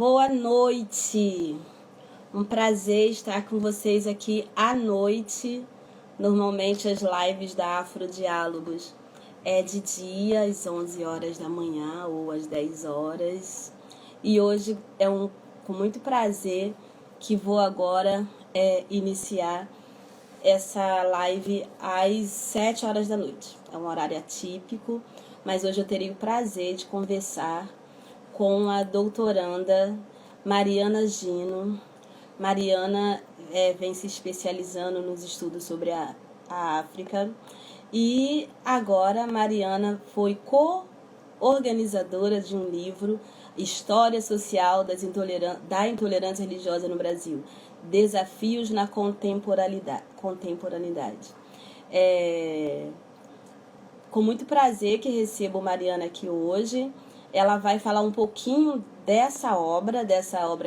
Boa noite! Um prazer estar com vocês aqui à noite. Normalmente as lives da Afrodiálogos é de dia, às 11 horas da manhã ou às 10 horas. E hoje é com muito prazer que vou agora iniciar essa live às 7 horas da noite. É um horário atípico, mas hoje eu terei o prazer de conversar com a doutoranda Mariana Gino. Mariana vem se especializando nos estudos sobre a África e agora Mariana foi co-organizadora de um livro, História Social da Intolerância Religiosa no Brasil, Desafios na Contemporaneidade. Com muito prazer que recebo Mariana aqui hoje. Ela vai falar um pouquinho dessa obra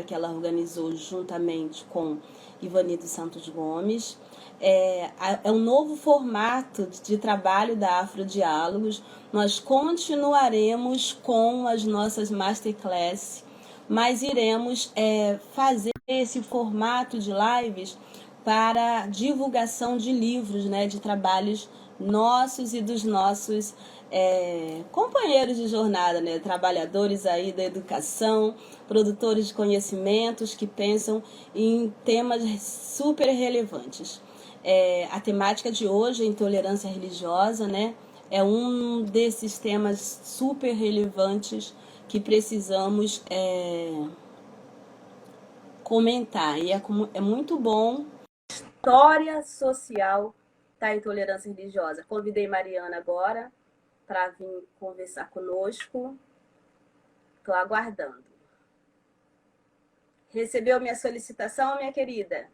que ela organizou juntamente com Ivani dos Santos Gomes. É um novo formato de trabalho da Afrodiálogos. Nós continuaremos com as nossas masterclass, mas iremos fazer esse formato de lives para divulgação de livros, né, de trabalhos nossos e dos nossos companheiros de jornada, né, trabalhadores aí da educação, produtores de conhecimentos que pensam em temas super relevantes. A temática de hoje, a intolerância religiosa, né, é um desses temas super relevantes que precisamos comentar. E é muito bom. História social da intolerância religiosa. Convidei Mariana agora para vir conversar conosco. Estou aguardando. Recebeu minha solicitação, minha querida?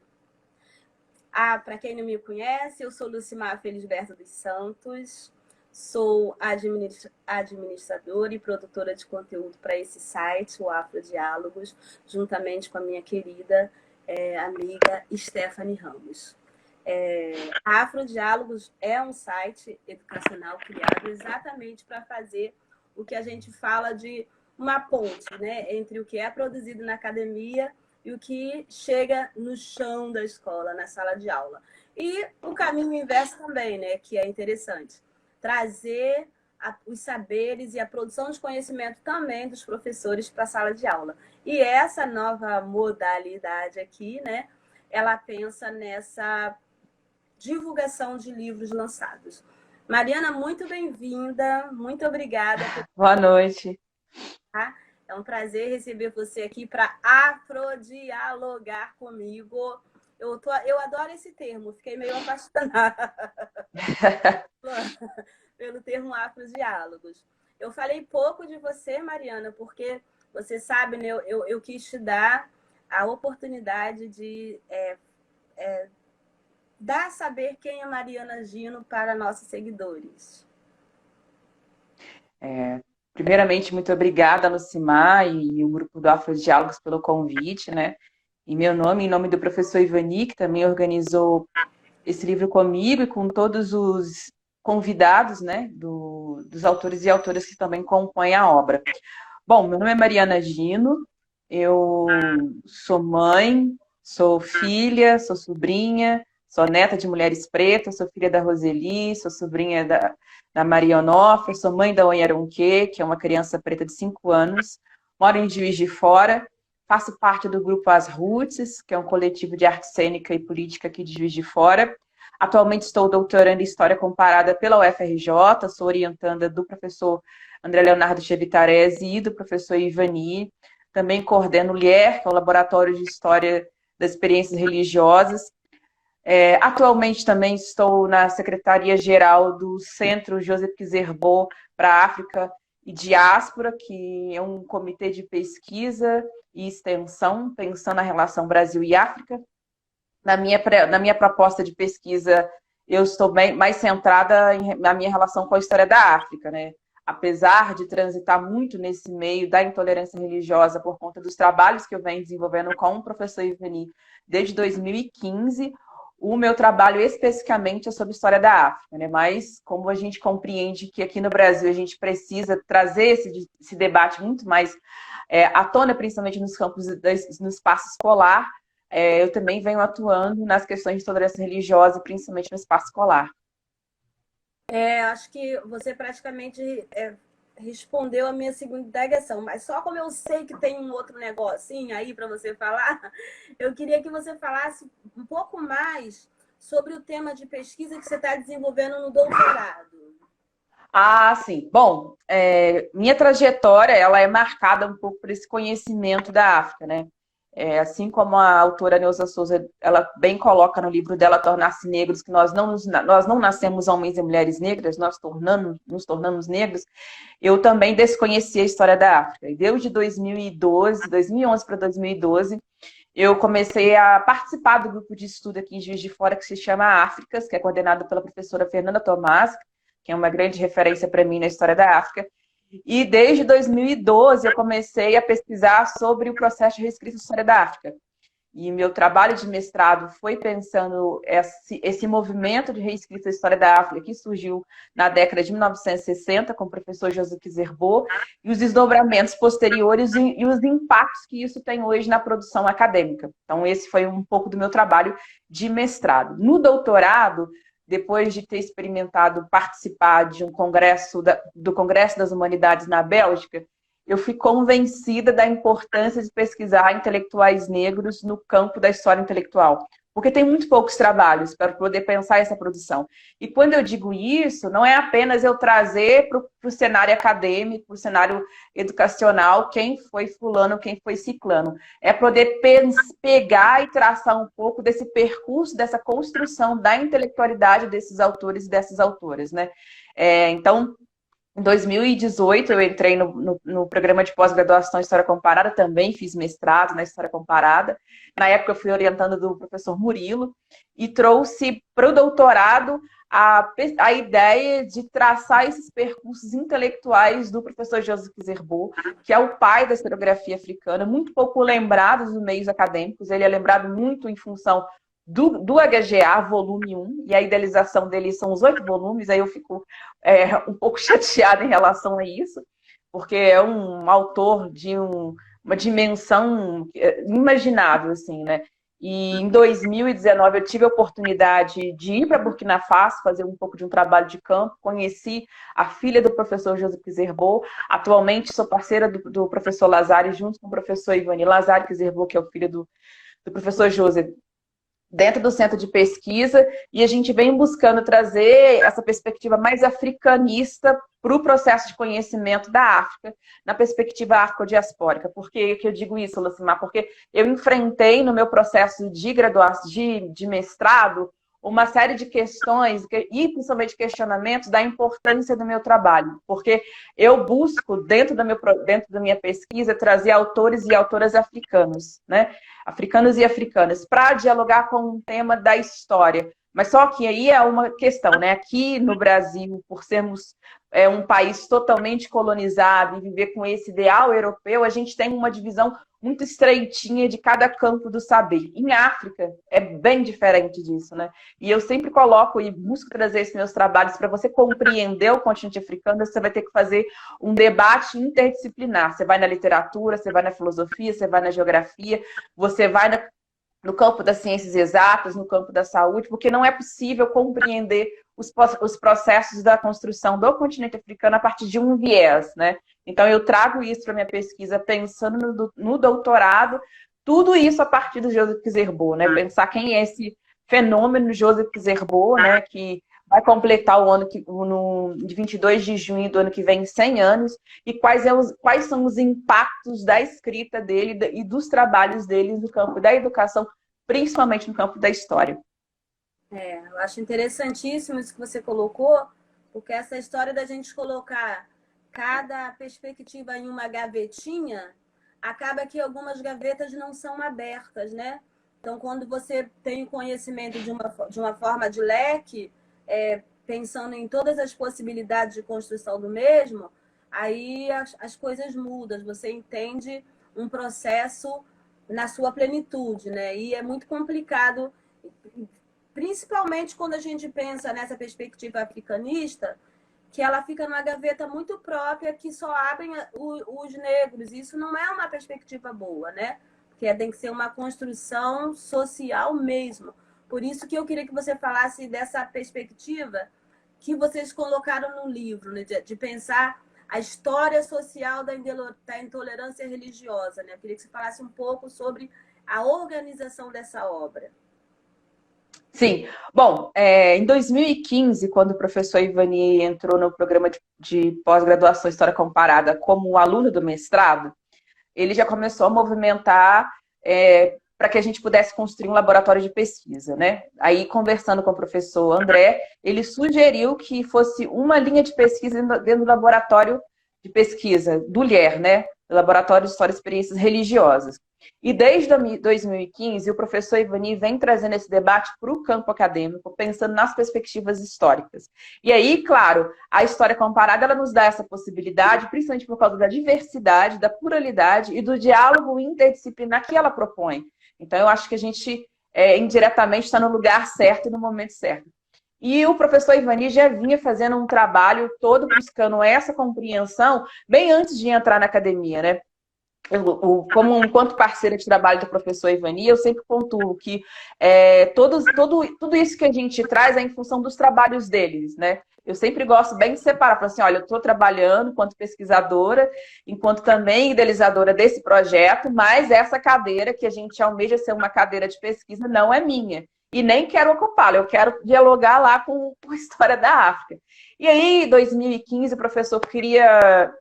Para quem não me conhece, eu sou Lucimar Felisberto dos Santos, sou administradora e produtora de conteúdo para esse site, o Afrodiálogos, juntamente com a minha querida amiga Stephanie Ramos. A Afrodiálogos é um site educacional criado exatamente para fazer o que a gente fala de uma ponte, né, entre o que é produzido na academia e o que chega no chão da escola, na sala de aula. E o caminho inverso também, né, que é interessante. Trazer os saberes e a produção de conhecimento também dos professores para a sala de aula. E essa nova modalidade aqui, né, ela pensa nessa divulgação de livros lançados. Mariana, muito bem-vinda, muito obrigada. Boa noite. É um prazer receber você aqui para afrodialogar comigo. Eu adoro esse termo, fiquei meio apaixonada pelo termo afrodiálogos. Eu falei pouco de você, Mariana, porque você sabe, né, eu quis te dar a oportunidade de dar a saber quem é Mariana Gino para nossos seguidores. Primeiramente, muito obrigada, Lucimar e o grupo do Afrodiálogos pelo convite, né? Em meu nome, em nome do professor Ivani, que também organizou esse livro comigo e com todos os convidados, né, dos autores e autoras que também compõem a obra. Bom, meu nome é Mariana Gino, eu sou mãe, sou filha, sou sobrinha, sou neta de mulheres pretas, sou filha da Roseli, sou sobrinha da Maria Onofre, sou mãe da Onharonque, que é uma criança preta de 5 anos, moro em Juiz de Fora, faço parte do grupo As Roots, que é um coletivo de arte cênica e política aqui de Juiz de Fora. Atualmente estou doutorando em História Comparada pela UFRJ, sou orientanda do professor André Leonardo Chevitarese e do professor Ivani. Também coordeno o LIER, que é o Laboratório de História das Experiências Religiosas. Atualmente também estou na Secretaria-Geral do Centro Joseph Kizerbo para África e Diáspora, que é um comitê de pesquisa e extensão, pensando na relação Brasil e África. Na minha proposta de pesquisa, eu estou mais centrada na minha relação com a história da África, né? Apesar de transitar muito nesse meio da intolerância religiosa por conta dos trabalhos que eu venho desenvolvendo com o professor Ivani desde 2015, o meu trabalho especificamente é sobre história da África, né? Mas como a gente compreende que aqui no Brasil a gente precisa trazer esse debate muito mais à tona, principalmente nos campos, no espaço escolar. Eu também venho atuando nas questões de tolerância religiosa, principalmente no espaço escolar. Acho que você praticamente respondeu a minha segunda indagação, mas só como eu sei que tem um outro negocinho aí para você falar, eu queria que você falasse um pouco mais sobre o tema de pesquisa que você está desenvolvendo no doutorado. Ah, sim. Bom, minha trajetória ela é marcada um pouco por esse conhecimento da África, né? Assim como a autora Neuza Souza, ela bem coloca no livro dela Tornar-se Negros, que nós não nascemos homens e mulheres negras, nos tornamos negros. Eu também desconheci a história da África. E desde 2012, 2011 para 2012, eu comecei a participar do grupo de estudo aqui em Juiz de Fora que se chama Áfricas, que é coordenado pela professora Fernanda Tomás, que é uma grande referência para mim na história da África. E desde 2012 eu comecei a pesquisar sobre o processo de reescrita da história da África. E meu trabalho de mestrado foi pensando esse movimento de reescrita da história da África que surgiu na década de 1960 com o professor José Kizerbo e os desdobramentos posteriores e os impactos que isso tem hoje na produção acadêmica. Então esse foi um pouco do meu trabalho de mestrado. No doutorado, depois de ter experimentado participar de um congresso do Congresso das Humanidades na Bélgica, eu fui convencida da importância de pesquisar intelectuais negros no campo da história intelectual, porque tem muito poucos trabalhos para poder pensar essa produção. E quando eu digo isso, não é apenas eu trazer para o cenário acadêmico, para o cenário educacional, quem foi fulano, quem foi ciclano. É poder pegar e traçar um pouco desse percurso, dessa construção da intelectualidade desses autores e dessas autoras, né? Então, em 2018, eu entrei no programa de pós-graduação em História Comparada, também fiz mestrado na História Comparada. Na época, eu fui orientando do professor Murilo e trouxe para o doutorado a ideia de traçar esses percursos intelectuais do professor José Kizerbo, que é o pai da historiografia africana, muito pouco lembrado nos meios acadêmicos. Ele é lembrado muito em função do HGA, volume 1, e a idealização dele são os 8 volumes, aí eu fico um pouco chateada em relação a isso, porque é um autor de uma dimensão inimaginável, assim, né? E em 2019 eu tive a oportunidade de ir para Burkina Faso, fazer um pouco de um trabalho de campo, conheci a filha do professor José Kizerbo, atualmente sou parceira do professor Lazari, junto com o professor Ivani Lazari Kizerbo, que é o filho do professor José, dentro do centro de pesquisa, e a gente vem buscando trazer essa perspectiva mais africanista para o processo de conhecimento da África, na perspectiva afrodiaspórica. Por que eu digo isso, Lucimar? Porque eu enfrentei no meu processo de graduação, de mestrado, uma série de questões e principalmente questionamentos da importância do meu trabalho, porque eu busco, dentro da minha pesquisa, trazer autores e autoras africanos, né? Africanos e africanas, para dialogar com um tema da história. Mas só que aí é uma questão, né? Aqui no Brasil, por sermos um país totalmente colonizado e viver com esse ideal europeu, a gente tem uma divisão muito estreitinha de cada campo do saber. Em África é bem diferente disso, né? E eu sempre coloco e busco trazer esses meus trabalhos para você compreender o continente africano, você vai ter que fazer um debate interdisciplinar. Você vai na literatura, você vai na filosofia, você vai na geografia, você vai no campo das ciências exatas, no campo da saúde, porque não é possível compreender os processos da construção do continente africano a partir de um viés, né? Então, eu trago isso para minha pesquisa pensando no doutorado, tudo isso a partir do José Kizerbo, né? Pensar quem é esse fenômeno José Kizerbo, né? Que vai completar o ano de 22 de junho do ano que vem 100 anos, e quais são os impactos da escrita dele e dos trabalhos dele no campo da educação, principalmente no campo da história. Eu acho interessantíssimo isso que você colocou, porque essa história da gente colocar cada perspectiva em uma gavetinha, acaba que algumas gavetas não são abertas, né? Então, quando você tem o conhecimento de uma forma de leque, pensando em todas as possibilidades de construção do mesmo, aí as coisas mudam, você entende um processo na sua plenitude, né? E é muito complicado, principalmente quando a gente pensa nessa perspectiva africanista, que ela fica numa gaveta muito própria, que só abrem os negros. Isso não é uma perspectiva boa, né? Porque tem que ser uma construção social mesmo. Por isso que eu queria que você falasse dessa perspectiva que vocês colocaram no livro, né? De pensar a história social da intolerância religiosa, né? Eu queria que você falasse um pouco sobre a organização dessa obra. Sim. Bom, em 2015, quando o professor Ivani entrou no programa de pós-graduação História Comparada como aluno do mestrado, ele já começou a movimentar para que a gente pudesse construir um laboratório de pesquisa, né? Aí, conversando com o professor André, ele sugeriu que fosse uma linha de pesquisa dentro do laboratório de pesquisa do LHER, né? Laboratório de História e Experiências Religiosas. E desde 2015, o professor Ivani vem trazendo esse debate para o campo acadêmico, pensando nas perspectivas históricas. E aí, claro, a história comparada ela nos dá essa possibilidade, principalmente por causa da diversidade, da pluralidade e do diálogo interdisciplinar que ela propõe. Então, eu acho que a gente, indiretamente, está no lugar certo e no momento certo. E o professor Ivani já vinha fazendo um trabalho todo buscando essa compreensão bem antes de entrar na academia, né? Enquanto parceira de trabalho do professor Ivani, eu sempre pontuo que tudo isso que a gente traz é em função dos trabalhos deles, né? Eu sempre gosto bem de separar, falar assim, olha, eu estou trabalhando enquanto pesquisadora, enquanto também idealizadora desse projeto, mas essa cadeira que a gente almeja ser uma cadeira de pesquisa não é minha. E nem quero ocupá-la, eu quero dialogar lá com a história da África. E aí, em 2015, o professor queria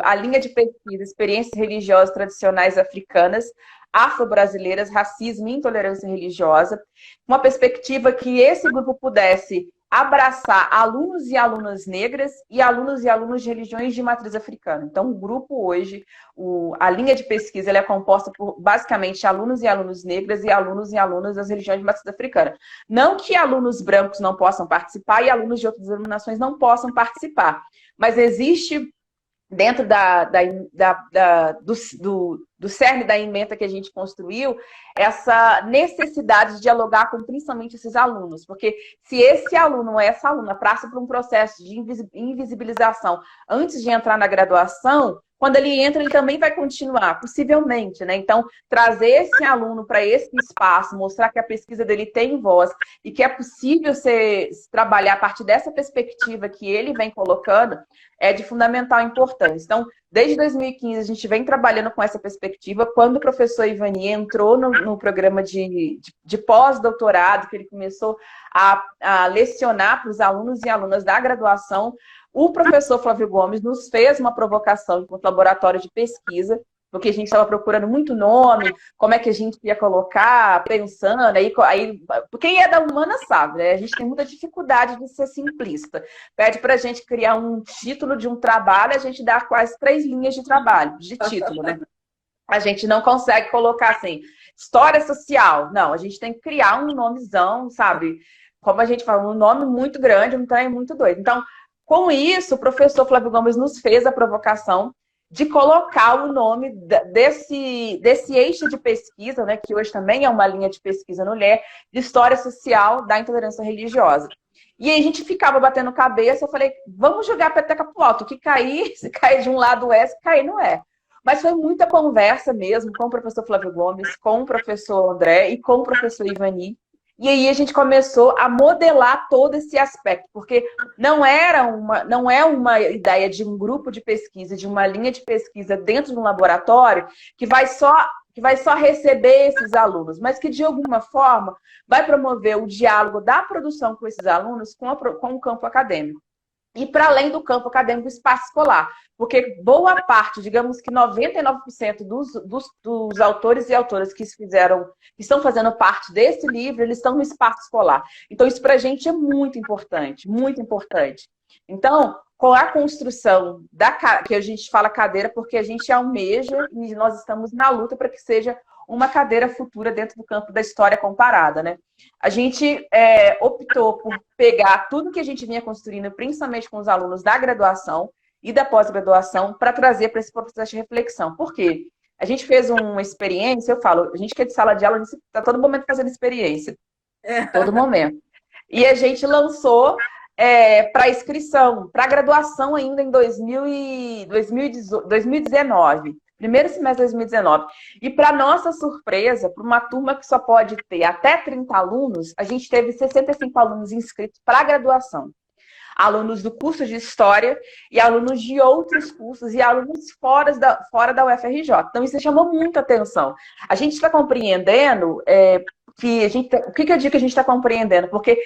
a linha de pesquisa Experiências Religiosas Tradicionais Africanas, Afro-Brasileiras, Racismo e Intolerância Religiosa, uma perspectiva que esse grupo pudesse abraçar alunos e alunas negras e alunos de religiões de matriz africana. Então, o grupo hoje, a linha de pesquisa, ela é composta por, basicamente, alunos e alunas negras e alunas das religiões de matriz africana. Não que alunos brancos não possam participar e alunos de outras denominações não possam participar, mas existe dentro do cerne da ementa que a gente construiu, essa necessidade de dialogar com principalmente esses alunos, porque se esse aluno ou essa aluna passa por um processo de invisibilização antes de entrar na graduação, quando ele entra, ele também vai continuar, possivelmente, né? Então, trazer esse aluno para esse espaço, mostrar que a pesquisa dele tem voz e que é possível trabalhar a partir dessa perspectiva que ele vem colocando, é de fundamental importância. Então, desde 2015, a gente vem trabalhando com essa perspectiva. Quando o professor Ivani entrou no programa de pós-doutorado, que ele começou a lecionar para os alunos e alunas da graduação, o professor Flávio Gomes nos fez uma provocação enquanto laboratório de pesquisa, porque a gente estava procurando muito nome, como é que a gente ia colocar, pensando, aí quem é da humana sabe, né? A gente tem muita dificuldade de ser simplista. Pede para a gente criar um título de um trabalho, a gente dá quase 3 linhas de trabalho, de título, né? A gente não consegue colocar assim, história social. Não, a gente tem que criar um nomezão, sabe? Como a gente fala, um nome muito grande, um trem muito doido. Então, com isso, o professor Flávio Gomes nos fez a provocação de colocar o nome desse eixo de pesquisa, né, que hoje também é uma linha de pesquisa no LHER, de História Social da Intolerância Religiosa. E aí a gente ficava batendo cabeça, eu falei, vamos jogar a peteca pro alto, que cair, se cair de um lado é, se cair não é. Mas foi muita conversa mesmo com o professor Flávio Gomes, com o professor André e com o professor Ivani. E aí a gente começou a modelar todo esse aspecto, porque não é uma ideia de um grupo de pesquisa, de uma linha de pesquisa dentro de um laboratório que vai só receber esses alunos, mas que de alguma forma vai promover o diálogo da produção com esses alunos com o campo acadêmico. E para além do campo acadêmico, o espaço escolar. Porque boa parte, digamos que 99% dos autores e autoras que estão fazendo parte desse livro, eles estão no espaço escolar. Então, isso para a gente é muito importante, muito importante. Então, com a construção que a gente fala cadeira, porque a gente almeja e nós estamos na luta para que seja uma cadeira futura dentro do campo da história comparada, né? A gente optou por pegar tudo que a gente vinha construindo, principalmente com os alunos da graduação e da pós-graduação, para trazer para esse processo de reflexão. Por quê? A gente fez uma experiência, eu falo, a gente que é de sala de aula, a gente está todo momento fazendo experiência. Todo momento. E a gente lançou para inscrição, para graduação ainda em 2019. Primeiro semestre de 2019. E para nossa surpresa, para uma turma que só pode ter até 30 alunos, a gente teve 65 alunos inscritos para graduação. Alunos do curso de História e alunos de outros cursos e alunos fora da UFRJ. Então, isso chamou muita atenção. A gente está compreendendo o que eu digo que a gente está compreendendo? Porque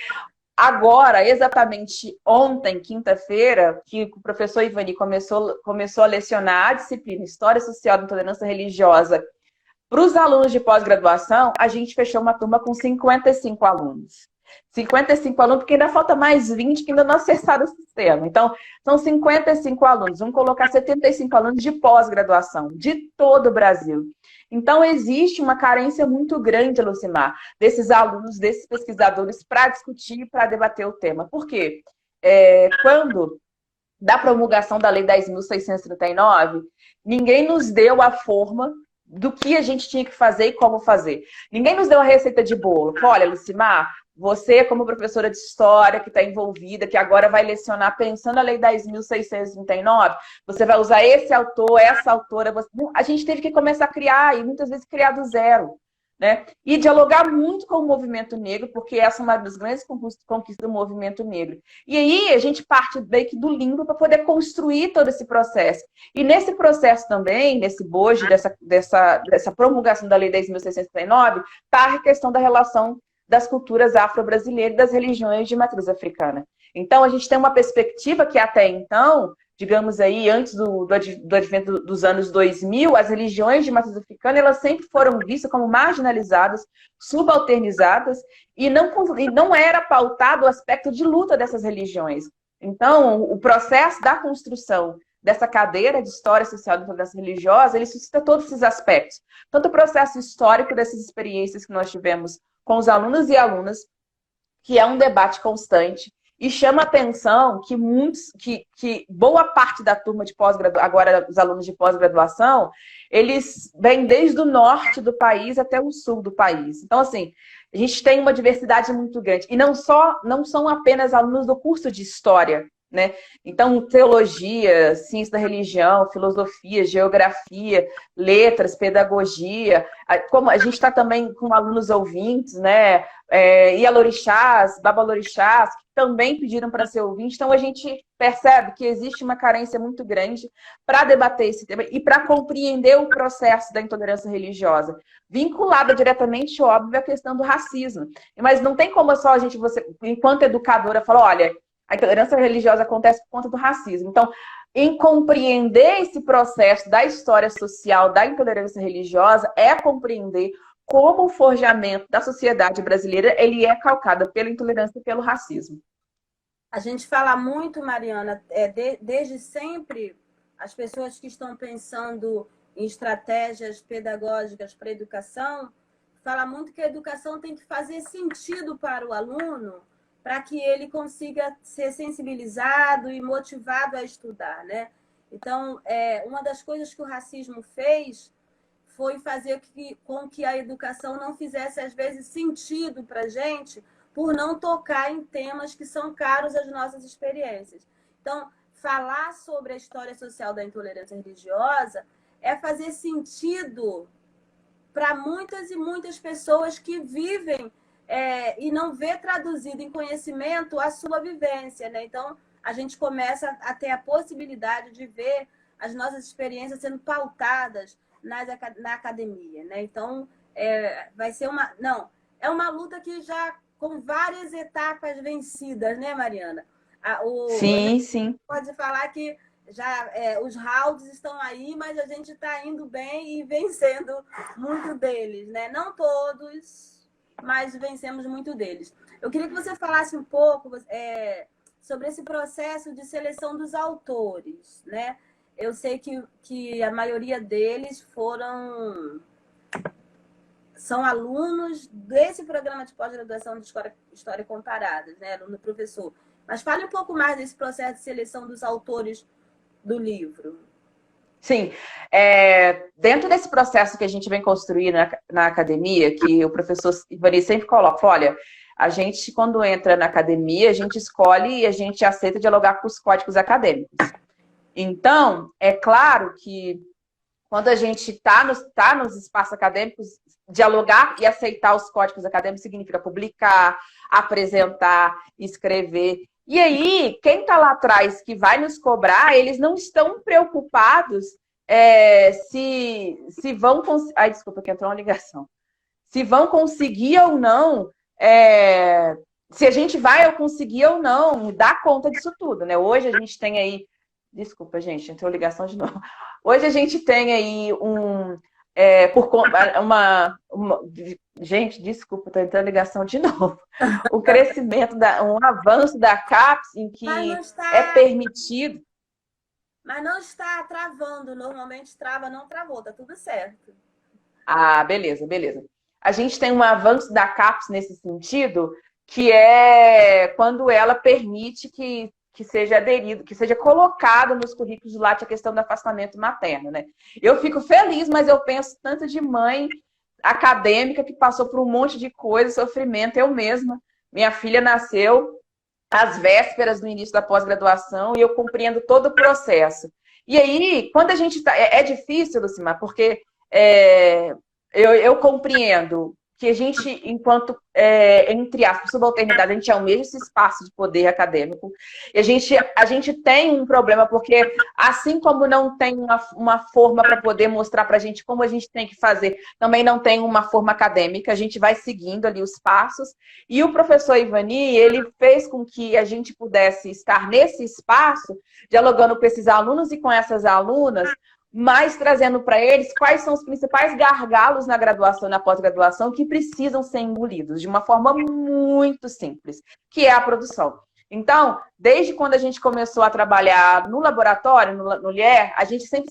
agora, exatamente ontem, quinta-feira, que o professor Ivani começou a lecionar a disciplina História Social da Intolerância Religiosa para os alunos de pós-graduação, a gente fechou uma turma com 55 alunos. 55 alunos, porque ainda falta mais 20 que ainda não acessaram o sistema. Então, são 55 alunos. Vamos colocar 75 alunos de pós-graduação, de todo o Brasil. Então, existe uma carência muito grande, Lucimar, desses alunos, desses pesquisadores, para discutir, para debater o tema. Por quê? Quando da promulgação da Lei 10.639, ninguém nos deu a forma do que a gente tinha que fazer e como fazer. Ninguém nos deu a receita de bolo. Olha, Lucimar, você, como professora de história, que está envolvida, que agora vai lecionar pensando a Lei 10.639, você vai usar esse autor, essa autora. A gente teve que começar a criar, e muitas vezes criar do zero, né? E dialogar muito com o movimento negro, porque essa é uma das grandes conquistas do movimento negro. E aí a gente parte meio que do limbo para poder construir todo esse processo. E nesse processo também, nesse bojo dessa promulgação da Lei 10.639, está a questão da relação das culturas afro-brasileiras e das religiões de matriz africana. Então, a gente tem uma perspectiva que até então, digamos aí, antes do advento dos anos 2000, as religiões de matriz africana, elas sempre foram vistas como marginalizadas, subalternizadas, e não era pautado o aspecto de luta dessas religiões. Então, o processo da construção dessa cadeira de História Social da Intolerância Religiosa, ele suscita todos esses aspectos. Tanto o processo histórico dessas experiências que nós tivemos com os alunos e alunas, que é um debate constante, e chama a atenção que boa parte da turma de pós-graduação, agora os alunos de pós-graduação, eles vêm desde o norte do país até o sul do país. Então, assim, a gente tem uma diversidade muito grande. E não são apenas alunos do curso de História, né? Então, teologia, ciência da religião, filosofia, geografia, letras, pedagogia. Como a gente está também com alunos ouvintes, né? Ialorixás, babalorixás, que também pediram para ser ouvinte. Então, a gente percebe que existe uma carência muito grande para debater esse tema e para compreender o processo da intolerância religiosa, vinculada diretamente, óbvio, à questão do racismo. Mas não tem como só você, enquanto educadora, falar, olha, a intolerância religiosa acontece por conta do racismo. Então, em compreender esse processo da história social da intolerância religiosa, é compreender como o forjamento da sociedade brasileira ele é calcado pela intolerância e pelo racismo. A gente fala muito, Mariana, desde sempre, as pessoas que estão pensando em estratégias pedagógicas para a educação, fala muito que a educação tem que fazer sentido para o aluno, para que ele consiga ser sensibilizado e motivado a estudar, né? Então, uma das coisas que o racismo fez foi fazer com que a educação não fizesse, às vezes, sentido para a gente, por não tocar em temas que são caros às nossas experiências. Então, falar sobre a história social da intolerância religiosa é fazer sentido para muitas e muitas pessoas que vivem e não vê traduzido em conhecimento a sua vivência, né? Então, a gente começa a ter a possibilidade de ver as nossas experiências sendo pautadas na academia, né? Então, vai ser é uma luta que já com várias etapas vencidas, né, Mariana? Sim. Pode falar que já os rounds estão aí, mas a gente está indo bem e vencendo muito deles, né? Não todos, mas vencemos muito deles. Eu queria que você falasse um pouco sobre esse processo de seleção dos autores, né? Eu sei que a maioria deles são alunos desse programa de pós-graduação de História Comparada, né? Aluno professor. Mas fale um pouco mais desse processo de seleção dos autores do livro. Sim, dentro desse processo que a gente vem construindo na academia, que o professor Ivani sempre coloca, olha, A gente, quando entra na academia, a gente escolhe e a gente aceita dialogar com os códigos acadêmicos. Então, é claro que quando a gente tá nos espaços acadêmicos, dialogar e aceitar os códigos acadêmicos significa publicar, apresentar, escrever. E aí, quem está lá atrás que vai nos cobrar, eles não estão preocupados se vão... Ai, desculpa, que entrou uma ligação. Se vão conseguir ou não, se a gente vai conseguir ou não dar conta disso tudo, né? Hoje a gente tem aí... Desculpa, gente, entrou ligação de novo. Hoje a gente tem aí gente, desculpa, estou entrando ligação de novo. O crescimento, um avanço da CAPES em que é permitido. Mas não está travando, normalmente trava, não travou, tá tudo certo. Ah, beleza, beleza. A gente tem um avanço da CAPES nesse sentido, que é quando ela permite que seja aderido, que seja colocado nos currículos do Lattes a questão do afastamento materno, né? Eu fico feliz, mas eu penso tanto de mãe acadêmica que passou por um monte de coisa, sofrimento. Eu mesma, minha filha nasceu às vésperas do início da pós-graduação e eu compreendo todo o processo. E aí, quando a gente tá... É difícil, Lucimar, porque eu compreendo que a gente, enquanto, entre aspas, subalternidade, a gente almeja esse espaço de poder acadêmico. E a gente tem um problema, porque assim como não tem uma forma para poder mostrar para a gente como a gente tem que fazer, também não tem uma forma acadêmica, a gente vai seguindo ali os passos. E o professor Ivani, ele fez com que a gente pudesse estar nesse espaço, dialogando com esses alunos e com essas alunas, mas trazendo para eles quais são os principais gargalos na graduação e na pós-graduação que precisam ser engolidos de uma forma muito simples, que é a produção. Então, desde quando a gente começou a trabalhar no laboratório, no LIER, a gente sempre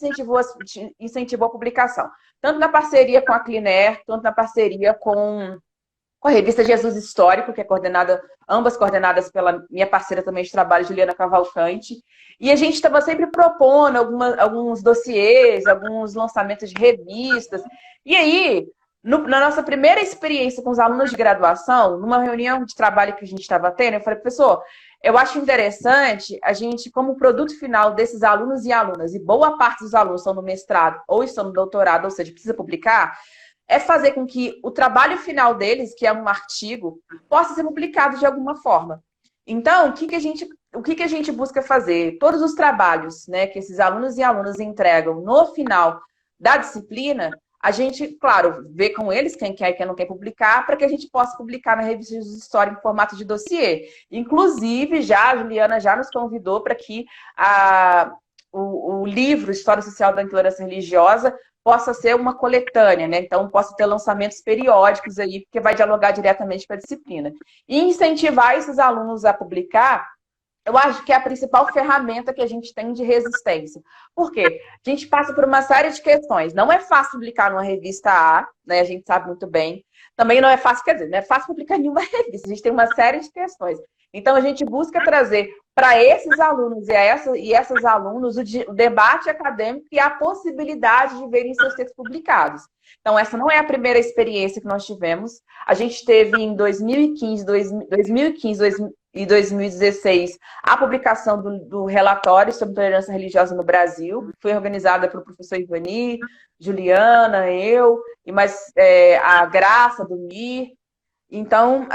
incentivou a publicação, tanto na parceria com a Cliner, tanto na parceria com a revista Jesus Histórico, que é ambas coordenadas pela minha parceira também de trabalho, Juliana Cavalcante. E a gente estava sempre propondo alguns dossiês, alguns lançamentos de revistas. E aí, na nossa primeira experiência com os alunos de graduação, numa reunião de trabalho que a gente estava tendo, eu falei, professor, eu acho interessante a gente, como produto final desses alunos e alunas, e boa parte dos alunos estão no mestrado ou estão no doutorado, ou seja, precisa publicar, é fazer com que o trabalho final deles, que é um artigo, possa ser publicado de alguma forma. Então, o que a gente busca fazer? Todos os trabalhos, né, que esses alunos e alunas entregam no final da disciplina, a gente, claro, vê com eles quem quer e quem não quer publicar, para que a gente possa publicar na revista de História em formato de dossiê. Inclusive, a Juliana já nos convidou para que o livro História Social da Intolerância Religiosa possa ser uma coletânea, né? Então, possa ter lançamentos periódicos aí, porque vai dialogar diretamente com a disciplina. E incentivar esses alunos a publicar, eu acho que é a principal ferramenta que a gente tem de resistência. Por quê? A gente passa por uma série de questões. Não é fácil publicar numa revista A, né? A gente sabe muito bem. Também não é fácil, quer dizer, não é fácil publicar em nenhuma revista. A gente tem uma série de questões. Então, a gente busca trazer para esses alunos e essas alunas o debate acadêmico e a possibilidade de verem seus textos publicados. Então, essa não é a primeira experiência que nós tivemos. A gente teve em 2015 e 2016 a publicação do relatório sobre tolerância religiosa no Brasil. Foi organizada pelo professor Ivani, Juliana, eu, e mais a Graça do MIR. Então,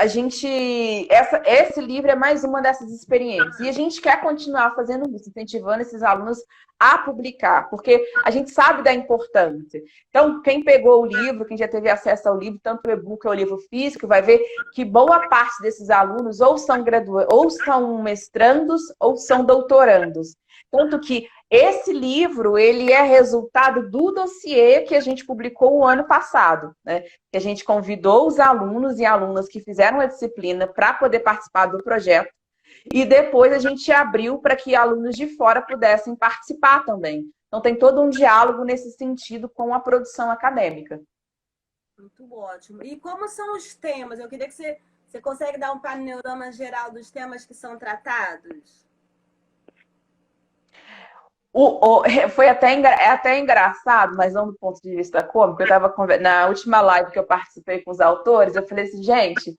esse livro é mais uma dessas experiências. E a gente quer continuar fazendo isso, incentivando esses alunos a publicar, porque a gente sabe da importância. Então, quem pegou o livro, quem já teve acesso ao livro, tanto o e-book ou o livro físico, vai ver que boa parte desses alunos ou são mestrandos ou são doutorandos. Tanto que esse livro, ele é resultado do dossiê que a gente publicou o ano passado, né? Que a gente convidou os alunos e alunas que fizeram a disciplina para poder participar do projeto. E depois a gente abriu para que alunos de fora pudessem participar também. Então tem todo um diálogo nesse sentido com a produção acadêmica. Muito ótimo. E como são os temas? Eu queria que você consegue dar um panorama geral dos temas que são tratados? Foi até engraçado, mas não do ponto de vista cômico. Eu estava na última live que eu participei com os autores, eu falei assim, gente,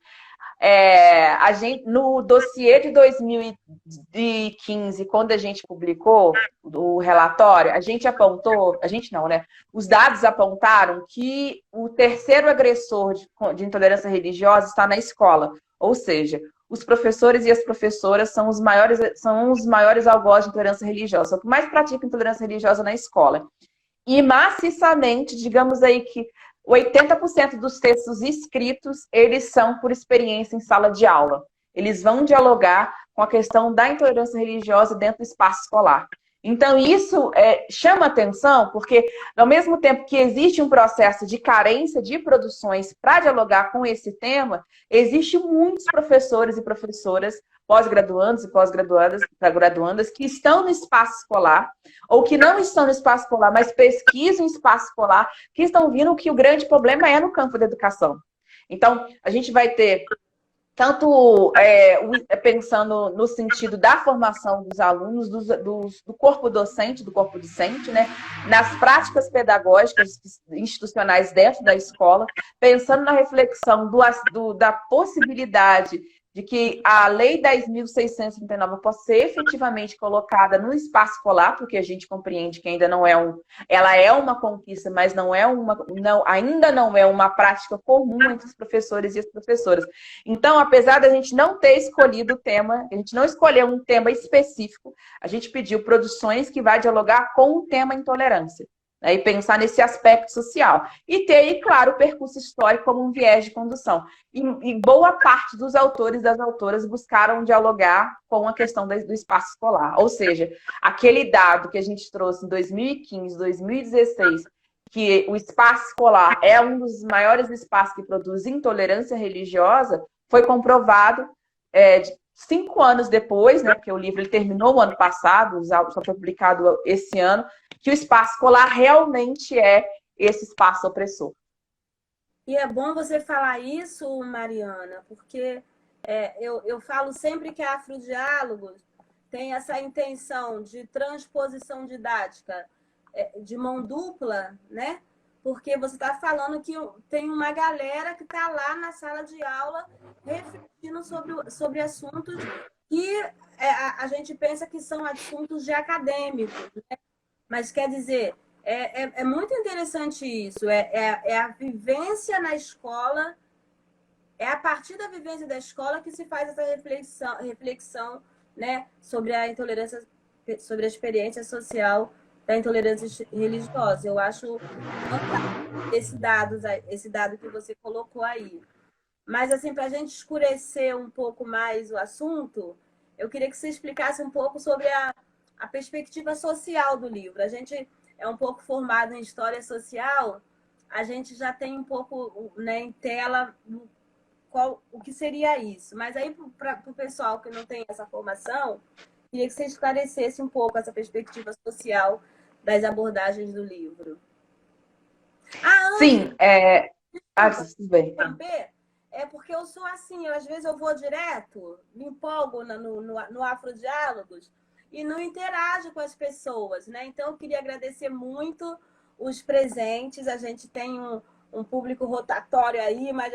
No dossiê de 2015, quando a gente publicou o relatório, a gente apontou, a gente não, né? Os dados apontaram que o terceiro agressor de intolerância religiosa está na escola. Ou seja, os professores e as professoras são os maiores algozes de intolerância religiosa, são os que mais praticam intolerância religiosa na escola. E maciçamente, digamos aí que 80% dos textos escritos, eles são por experiência em sala de aula. Eles vão dialogar com a questão da intolerância religiosa dentro do espaço escolar. Então, isso chama atenção, porque ao mesmo tempo que existe um processo de carência de produções para dialogar com esse tema, existem muitos professores e professoras, pós-graduandos e pós-graduandas, que estão no espaço escolar, ou que não estão no espaço escolar, mas pesquisam o espaço escolar, que estão vendo que o grande problema é no campo da educação. Então, a gente vai ter tanto pensando no sentido da formação dos alunos, do corpo docente, do corpo discente, né? Nas práticas pedagógicas institucionais dentro da escola, pensando na reflexão da possibilidade de que a Lei 10.639 possa ser efetivamente colocada no espaço escolar, porque a gente compreende que ainda não ela é uma conquista, mas ainda não é uma prática comum entre os professores e as professoras. Então, apesar da gente não ter escolhido o tema, a gente não escolheu um tema específico, a gente pediu produções que vai dialogar com o tema intolerância. Né, e pensar nesse aspecto social. E ter, claro, o percurso histórico como um viés de condução. E boa parte dos autores e das autoras buscaram dialogar com a questão do espaço escolar. Ou seja, aquele dado que a gente trouxe em 2015, 2016, que o espaço escolar é um dos maiores espaços que produz intolerância religiosa, foi comprovado 5 anos depois, né, porque o livro ele terminou o ano passado, só foi publicado esse ano, que o espaço escolar realmente é esse espaço opressor. E é bom você falar isso, Mariana, porque eu falo sempre que a Afrodiálogos tem essa intenção de transposição didática de mão dupla, né? Porque você está falando que tem uma galera que está lá na sala de aula refletindo sobre assuntos que a gente pensa que são assuntos de acadêmicos, né? Mas quer dizer, é muito interessante isso. É a vivência na escola, é a partir da vivência da escola que se faz essa reflexão, né, sobre a intolerância, sobre a experiência social da intolerância religiosa. Eu acho fantástico esse dado que você colocou aí. Mas, assim, para a gente escurecer um pouco mais o assunto, eu queria que você explicasse um pouco sobre a perspectiva social do livro. A gente é um pouco formado em história social, a gente já tem um pouco, né, em tela o que seria isso. Mas aí, para o pessoal que não tem essa formação, queria que você esclarecesse um pouco essa perspectiva social das abordagens do livro. Sim, tudo bem. É porque eu sou assim, às vezes eu vou direto, me empolgo no Afrodiálogos, e não interajo com as pessoas, né? Então, eu queria agradecer muito os presentes. A gente tem um público rotatório aí, mas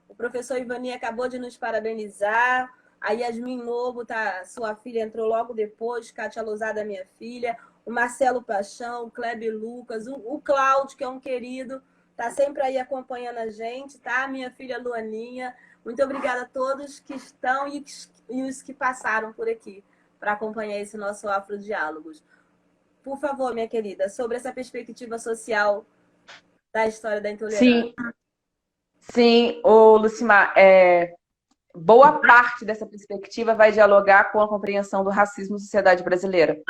o professor Ivani acabou de nos parabenizar. A Yasmin Lobo, sua filha entrou logo depois, Kátia Lousada, minha filha, o Marcelo Paixão, o Kleber Lucas, o Cláudio, que é um querido, está sempre aí acompanhando a gente, tá? Minha filha Luaninha. Muito obrigada a todos que estão e os que passaram por aqui para acompanhar esse nosso Afrodiálogos. Por favor, minha querida, sobre essa perspectiva social da história da intolerância. Sim, Lucimar, boa parte dessa perspectiva vai dialogar com a compreensão do racismo na sociedade brasileira.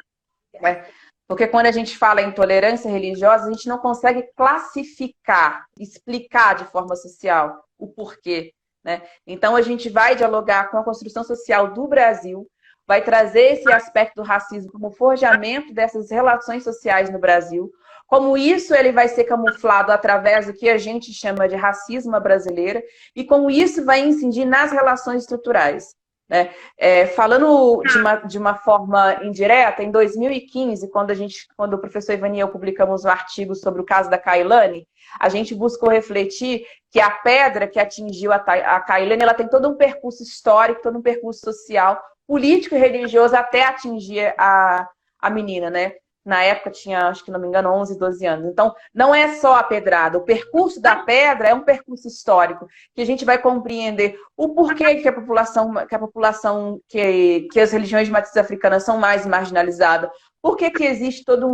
Né? Porque quando a gente fala em intolerância religiosa, a gente não consegue classificar, explicar de forma social o porquê. Né? Então, a gente vai dialogar com a construção social do Brasil, vai trazer esse aspecto do racismo como forjamento dessas relações sociais no Brasil, como isso ele vai ser camuflado através do que a gente chama de racismo brasileiro, e como isso vai incidir nas relações estruturais. né? Falando de uma forma indireta, em 2015, quando o professor Ivani e eu publicamos um artigo sobre o caso da Kailane, a gente buscou refletir que a pedra que atingiu a Kailane, ela tem todo um percurso histórico, todo um percurso social, político e religioso até atingir a menina, né? Na época tinha, acho que não me engano, 11, 12 anos. Então, não é só a pedrada. O percurso da pedra é um percurso histórico, que a gente vai compreender o porquê que que as religiões de matriz africana são mais marginalizadas. Por que existe todo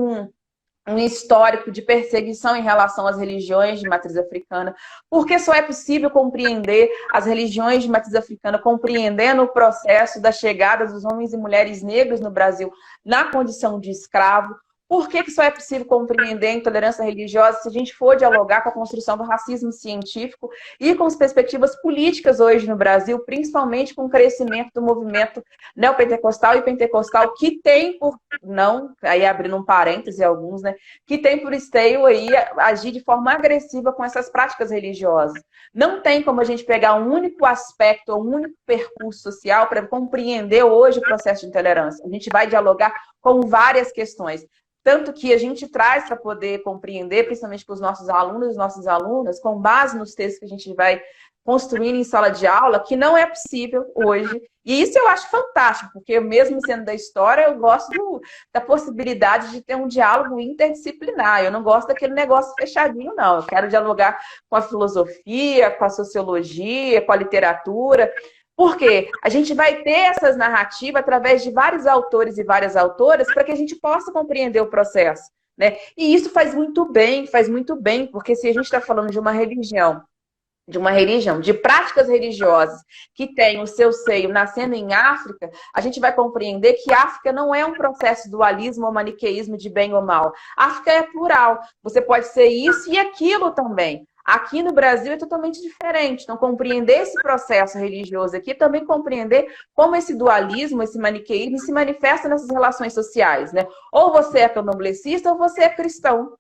um histórico de perseguição em relação às religiões de matriz africana, porque só é possível compreender as religiões de matriz africana, compreendendo o processo da chegada dos homens e mulheres negros no Brasil na condição de escravo. Por que só é possível compreender a intolerância religiosa se a gente for dialogar com a construção do racismo científico e com as perspectivas políticas hoje no Brasil, principalmente com o crescimento do movimento neopentecostal e pentecostal, que tem por, não, aí abrindo um parêntese alguns, né, que tem por esteio aí agir de forma agressiva com essas práticas religiosas. Não tem como a gente pegar um único aspecto, um único percurso social para compreender hoje o processo de intolerância. A gente vai dialogar com várias questões. Tanto que a gente traz para poder compreender, principalmente para os nossos alunos e nossas alunas, com base nos textos que a gente vai construindo em sala de aula, que não é possível hoje. E isso eu acho fantástico, porque eu, mesmo sendo da história, eu gosto da possibilidade de ter um diálogo interdisciplinar. Eu não gosto daquele negócio fechadinho, não. Eu quero dialogar com a filosofia, com a sociologia, com a literatura. Porque a gente vai ter essas narrativas através de vários autores e várias autoras para que a gente possa compreender o processo, né? E isso faz muito bem, porque se a gente está falando de uma religião, de práticas religiosas que tem o seu seio nascendo em África, a gente vai compreender que África não é um processo de dualismo ou maniqueísmo de bem ou mal. África é plural. Você pode ser isso e aquilo também. Aqui no Brasil é totalmente diferente. Então, compreender esse processo religioso aqui, também compreender como esse dualismo, esse maniqueísmo se manifesta nessas relações sociais, né? Ou você é candomblessista ou você é cristão,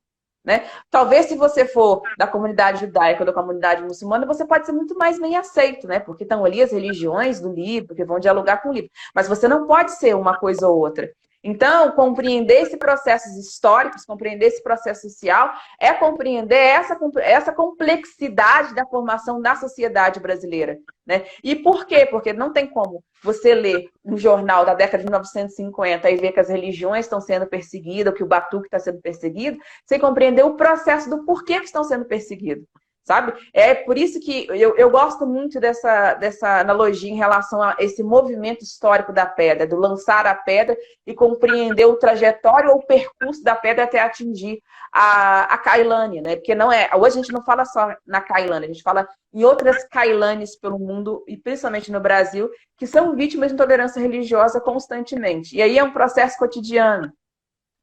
né? Talvez se você for da comunidade judaica ou da comunidade muçulmana, você pode ser muito mais bem aceito, né? Porque estão ali as religiões do livro, que vão dialogar com o livro. Mas você não pode ser uma coisa ou outra. Então, compreender esses processos históricos, compreender esse processo social, é compreender essa complexidade da formação da sociedade brasileira, né? E por quê? Porque não tem como você ler um jornal da década de 1950 e ver que as religiões estão sendo perseguidas, ou que o batuque está sendo perseguido, sem compreender o processo do porquê que estão sendo perseguidos. Sabe? É por isso que eu gosto muito dessa analogia em relação a esse movimento histórico da pedra, do lançar a pedra e compreender o trajetório ou o percurso da pedra até atingir a Kailane, né? Porque não é, hoje a gente não fala só na Kailane, a gente fala em outras Kailanes pelo mundo e principalmente no Brasil, que são vítimas de intolerância religiosa constantemente. E aí é um processo cotidiano.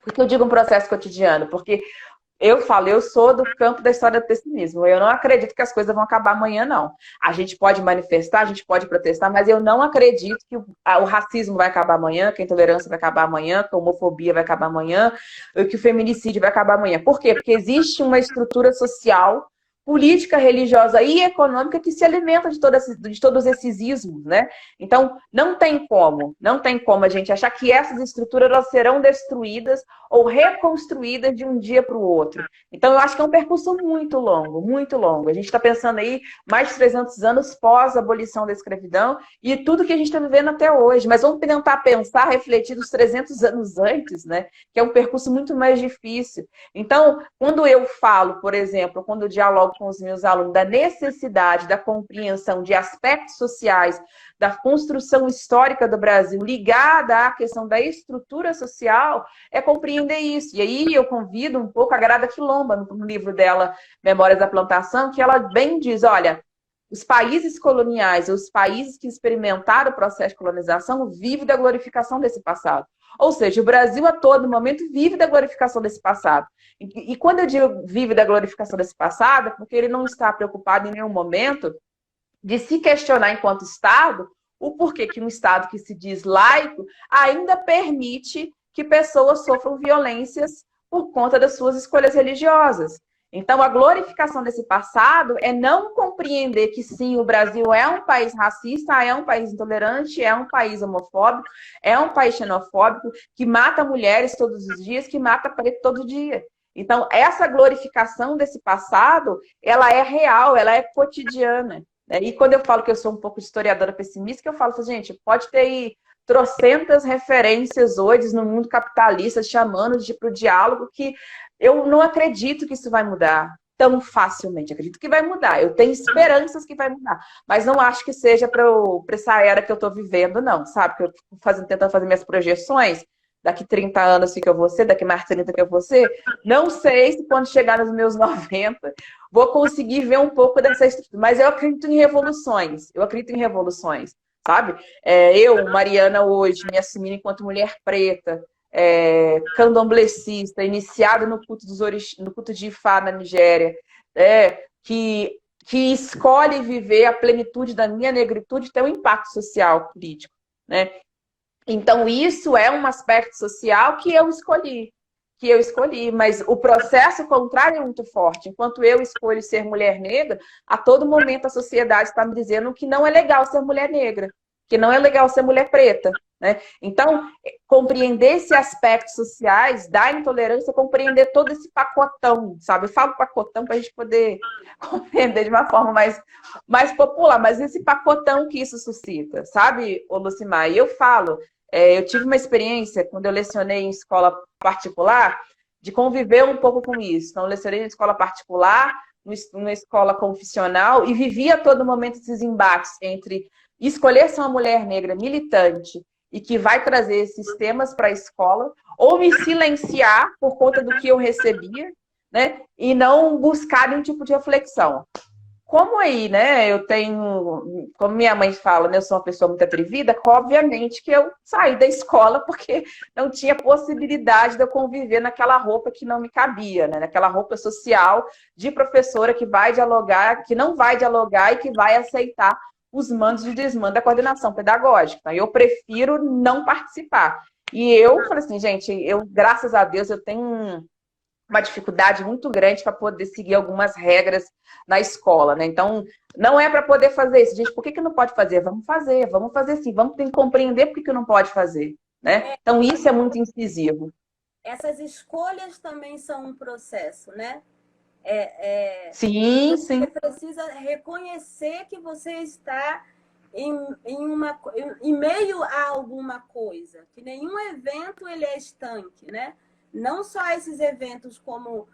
Por que eu digo um processo cotidiano? Porque eu sou do campo da história do pessimismo. Eu não acredito que as coisas vão acabar amanhã, não. A gente pode manifestar, a gente pode protestar, mas eu não acredito que o racismo vai acabar amanhã, que a intolerância vai acabar amanhã, que a homofobia vai acabar amanhã, que o feminicídio vai acabar amanhã. Por quê? Porque existe uma estrutura social, política, religiosa e econômica que se alimenta de todos esses ismos, né? Então, não tem como a gente achar que essas estruturas elas serão destruídas ou reconstruídas de um dia para o outro. Então, eu acho que é um percurso muito longo, muito longo. A gente está pensando aí mais de 300 anos pós a abolição da escravidão e tudo que a gente está vivendo até hoje. Mas vamos tentar pensar, refletir dos 300 anos antes, né? Que é um percurso muito mais difícil. Então, quando eu falo, por exemplo, quando eu dialogo com os meus alunos da necessidade da compreensão de aspectos sociais, da construção histórica do Brasil ligada à questão da estrutura social, é compreender isso. E aí eu convido um pouco a Grada Quilomba, no livro dela, Memórias da Plantação, que ela bem diz, olha, os países coloniais, os países que experimentaram o processo de colonização, vivem da glorificação desse passado. Ou seja, o Brasil a todo momento vive da glorificação desse passado. E quando eu digo vive da glorificação desse passado, é porque ele não está preocupado em nenhum momento de se questionar enquanto Estado o porquê que um Estado que se diz laico ainda permite que pessoas sofram violências por conta das suas escolhas religiosas. Então, a glorificação desse passado é não compreender que, sim, o Brasil é um país racista, é um país intolerante, é um país homofóbico, é um país xenofóbico, que mata mulheres todos os dias, que mata preto todo dia. Então, essa glorificação desse passado, ela é real, ela é cotidiana. Né? E quando eu falo que eu sou um pouco historiadora pessimista, que eu falo assim, gente, pode ter aí trocentas referências hoje no mundo capitalista chamando para o diálogo que eu não acredito que isso vai mudar tão facilmente. Acredito que vai mudar. Eu tenho esperanças que vai mudar. Mas não acho que seja para essa era que eu estou vivendo, não. Sabe? Que eu fico tentando fazer minhas projeções. Daqui 30 anos fica você, daqui mais 30 fica você. Não sei se quando chegar nos meus 90 vou conseguir ver um pouco dessa estrutura. Mas eu acredito em revoluções. Eu acredito em revoluções, sabe? Eu, Mariana, hoje, me assumindo enquanto mulher preta, candomblessista, iniciada no culto no culto de Ifá na Nigéria, que escolhe viver a plenitude da minha negritude, tem um impacto social, político, né? Então, isso é um aspecto social que eu escolhi, mas o processo contrário é muito forte. Enquanto eu escolho ser mulher negra, a todo momento a sociedade está me dizendo que não é legal ser mulher negra, que não é legal ser mulher preta. Né? Então, compreender esses aspectos sociais da intolerância, compreender todo esse pacotão, sabe? Eu falo pacotão para a gente poder compreender de uma forma mais popular, mas esse pacotão que isso suscita, sabe, Lucimar? E eu falo, eu tive uma experiência, quando eu lecionei em escola particular, de conviver um pouco com isso. Então, eu lecionei em escola particular, numa escola confessional, e vivia a todo momento esses embates entre escolher ser uma mulher negra militante e que vai trazer esses temas para a escola, ou me silenciar por conta do que eu recebia, né? E não buscar nenhum tipo de reflexão. Como aí, né? Eu tenho, como minha mãe fala, né? Eu sou uma pessoa muito atrevida, obviamente que eu saí da escola porque não tinha possibilidade de eu conviver naquela roupa que não me cabia, né? Naquela roupa social de professora que vai dialogar, que não vai dialogar e que vai aceitar os mandos e desmandos da coordenação pedagógica. Então, eu prefiro não participar. E eu falei assim, gente, graças a Deus, eu tenho uma dificuldade muito grande para poder seguir algumas regras na escola, né? Então, não é para poder fazer isso. Gente, por que não pode fazer? Vamos fazer sim. Vamos ter que compreender por que não pode fazer, né? Então, isso é muito incisivo. Essas escolhas também são um processo, né? Sim, Você sim. precisa reconhecer que você está em meio a alguma coisa, que nenhum evento ele é estanque, né? Não só esses eventos como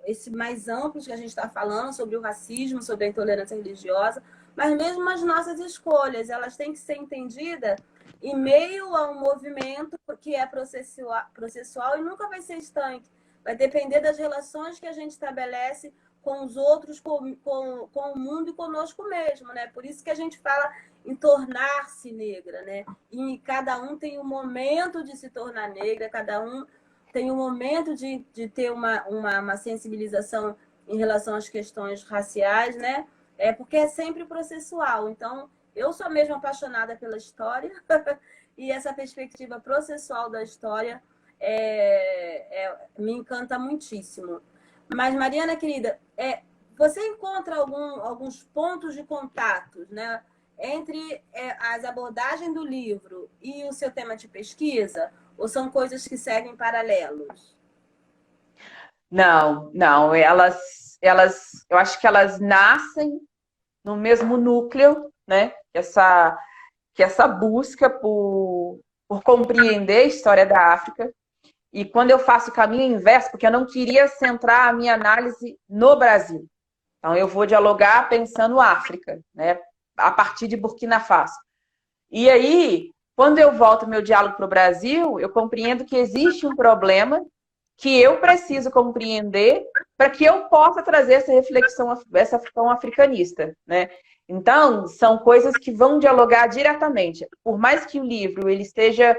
esse mais amplos que a gente está falando sobre o racismo, sobre a intolerância religiosa, mas mesmo as nossas escolhas, elas têm que ser entendidas em meio a um movimento que é processual e nunca vai ser estanque. Vai depender das relações que a gente estabelece com os outros, com o mundo e conosco mesmo, né? Por isso que a gente fala em tornar-se negra, né? E cada um tem um momento de se tornar negra, cada um tem um momento de ter uma sensibilização em relação às questões raciais, né? Porque é sempre processual. Então, eu sou mesmo apaixonada pela história e essa perspectiva processual da história me encanta muitíssimo. Mas, Mariana, querida, você encontra alguns pontos de contatos, né, entre as abordagens do livro e o seu tema de pesquisa? Ou são coisas que seguem paralelos? Não, eu acho que elas nascem no mesmo núcleo, né? Que essa busca por compreender a história da África. E quando eu faço o caminho inverso, porque eu não queria centrar a minha análise no Brasil. Então, eu vou dialogar pensando África, né? A partir de Burkina Faso. E aí, quando eu volto meu diálogo para o Brasil, eu compreendo que existe um problema que eu preciso compreender para que eu possa trazer essa reflexão, essa questão africanista, né? Então, são coisas que vão dialogar diretamente. Por mais que o livro ele esteja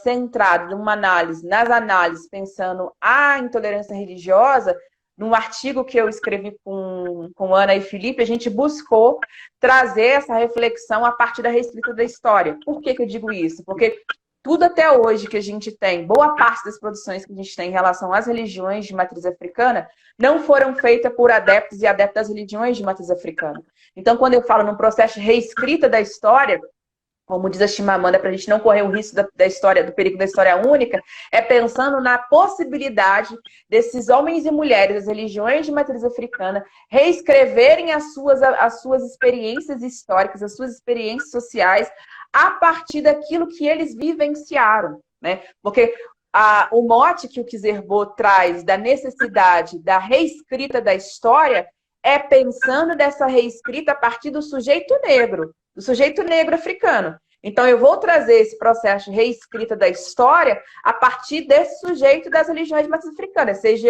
centrado numa análise, nas análises, pensando a intolerância religiosa, num artigo que eu escrevi com Ana e Felipe, a gente buscou trazer essa reflexão a partir da reescrita da história. Por que eu digo isso? Porque tudo até hoje que a gente tem, boa parte das produções que a gente tem em relação às religiões de matriz africana, não foram feitas por adeptos e adeptas das religiões de matriz africana. Então, quando eu falo num processo de reescrita da história, como diz a Chimamanda, para a gente não correr o risco da história, do perigo da história única, é pensando na possibilidade desses homens e mulheres das religiões de matriz africana reescreverem as suas experiências históricas, as suas experiências sociais, a partir daquilo que eles vivenciaram, né? Porque o mote que o Kizerbo traz da necessidade da reescrita da história é pensando dessa reescrita a partir do sujeito negro africano. Então, eu vou trazer esse processo de reescrita da história a partir desse sujeito das religiões de matriz africana, seja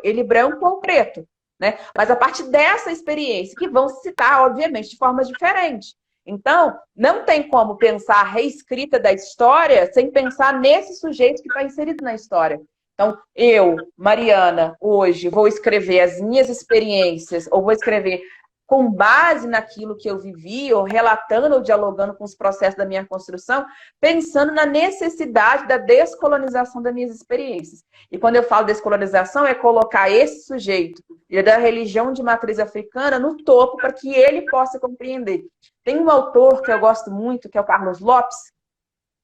ele branco ou preto, né? Mas a partir dessa experiência, que vão se citar, obviamente, de formas diferentes. Então, não tem como pensar a reescrita da história sem pensar nesse sujeito que está inserido na história. Então, eu, Mariana, hoje vou escrever as minhas experiências, ou vou escrever com base naquilo que eu vivi, ou relatando ou dialogando com os processos da minha construção, pensando na necessidade da descolonização das minhas experiências. E quando eu falo descolonização, é colocar esse sujeito da religião de matriz africana no topo para que ele possa compreender. Tem um autor que eu gosto muito, que é o Carlos Lopes,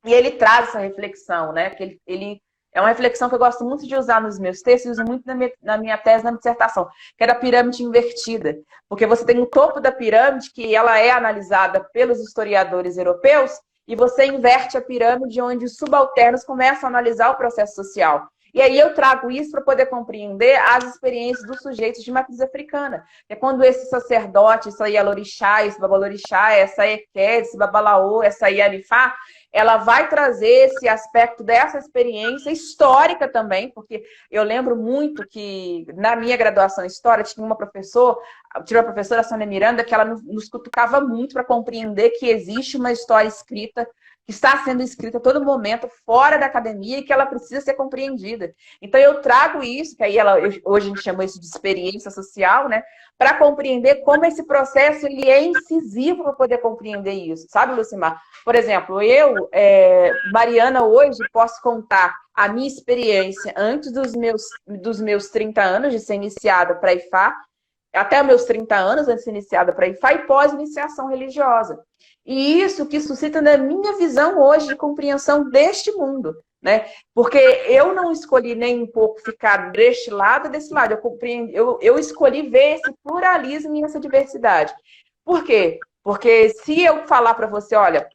e ele traz essa reflexão, né? Que ele é uma reflexão que eu gosto muito de usar nos meus textos, e uso muito na minha tese, na minha dissertação, que é da pirâmide invertida. Porque você tem o topo da pirâmide, que ela é analisada pelos historiadores europeus, e você inverte a pirâmide, onde os subalternos começam a analisar o processo social. E aí eu trago isso para poder compreender as experiências dos sujeitos de matriz africana. É quando esse sacerdote, essa Ialorixá, esse Babalorixá, essa Eké, esse Babalaô, essa Ianifá, ela vai trazer esse aspecto dessa experiência histórica também, porque eu lembro muito que na minha graduação em História tinha uma professora, a Sônia Miranda, que ela nos cutucava muito para compreender que existe uma história escrita, que está sendo escrita a todo momento fora da academia e que ela precisa ser compreendida. Então eu trago isso, que aí hoje a gente chama isso de experiência social, né, para compreender como esse processo ele é incisivo para poder compreender isso, sabe, Lucimar? Por exemplo, eu, Mariana, hoje posso contar a minha experiência antes dos meus 30 anos de ser iniciada para IFA, até os meus 30 anos antes de ser iniciada para IFA e pós-iniciação religiosa. E isso que suscita na minha visão hoje de compreensão deste mundo, né? Porque eu não escolhi nem um pouco ficar deste lado ou desse lado. Eu escolhi ver esse pluralismo e essa diversidade. Por quê? Porque se eu falar para você, olha,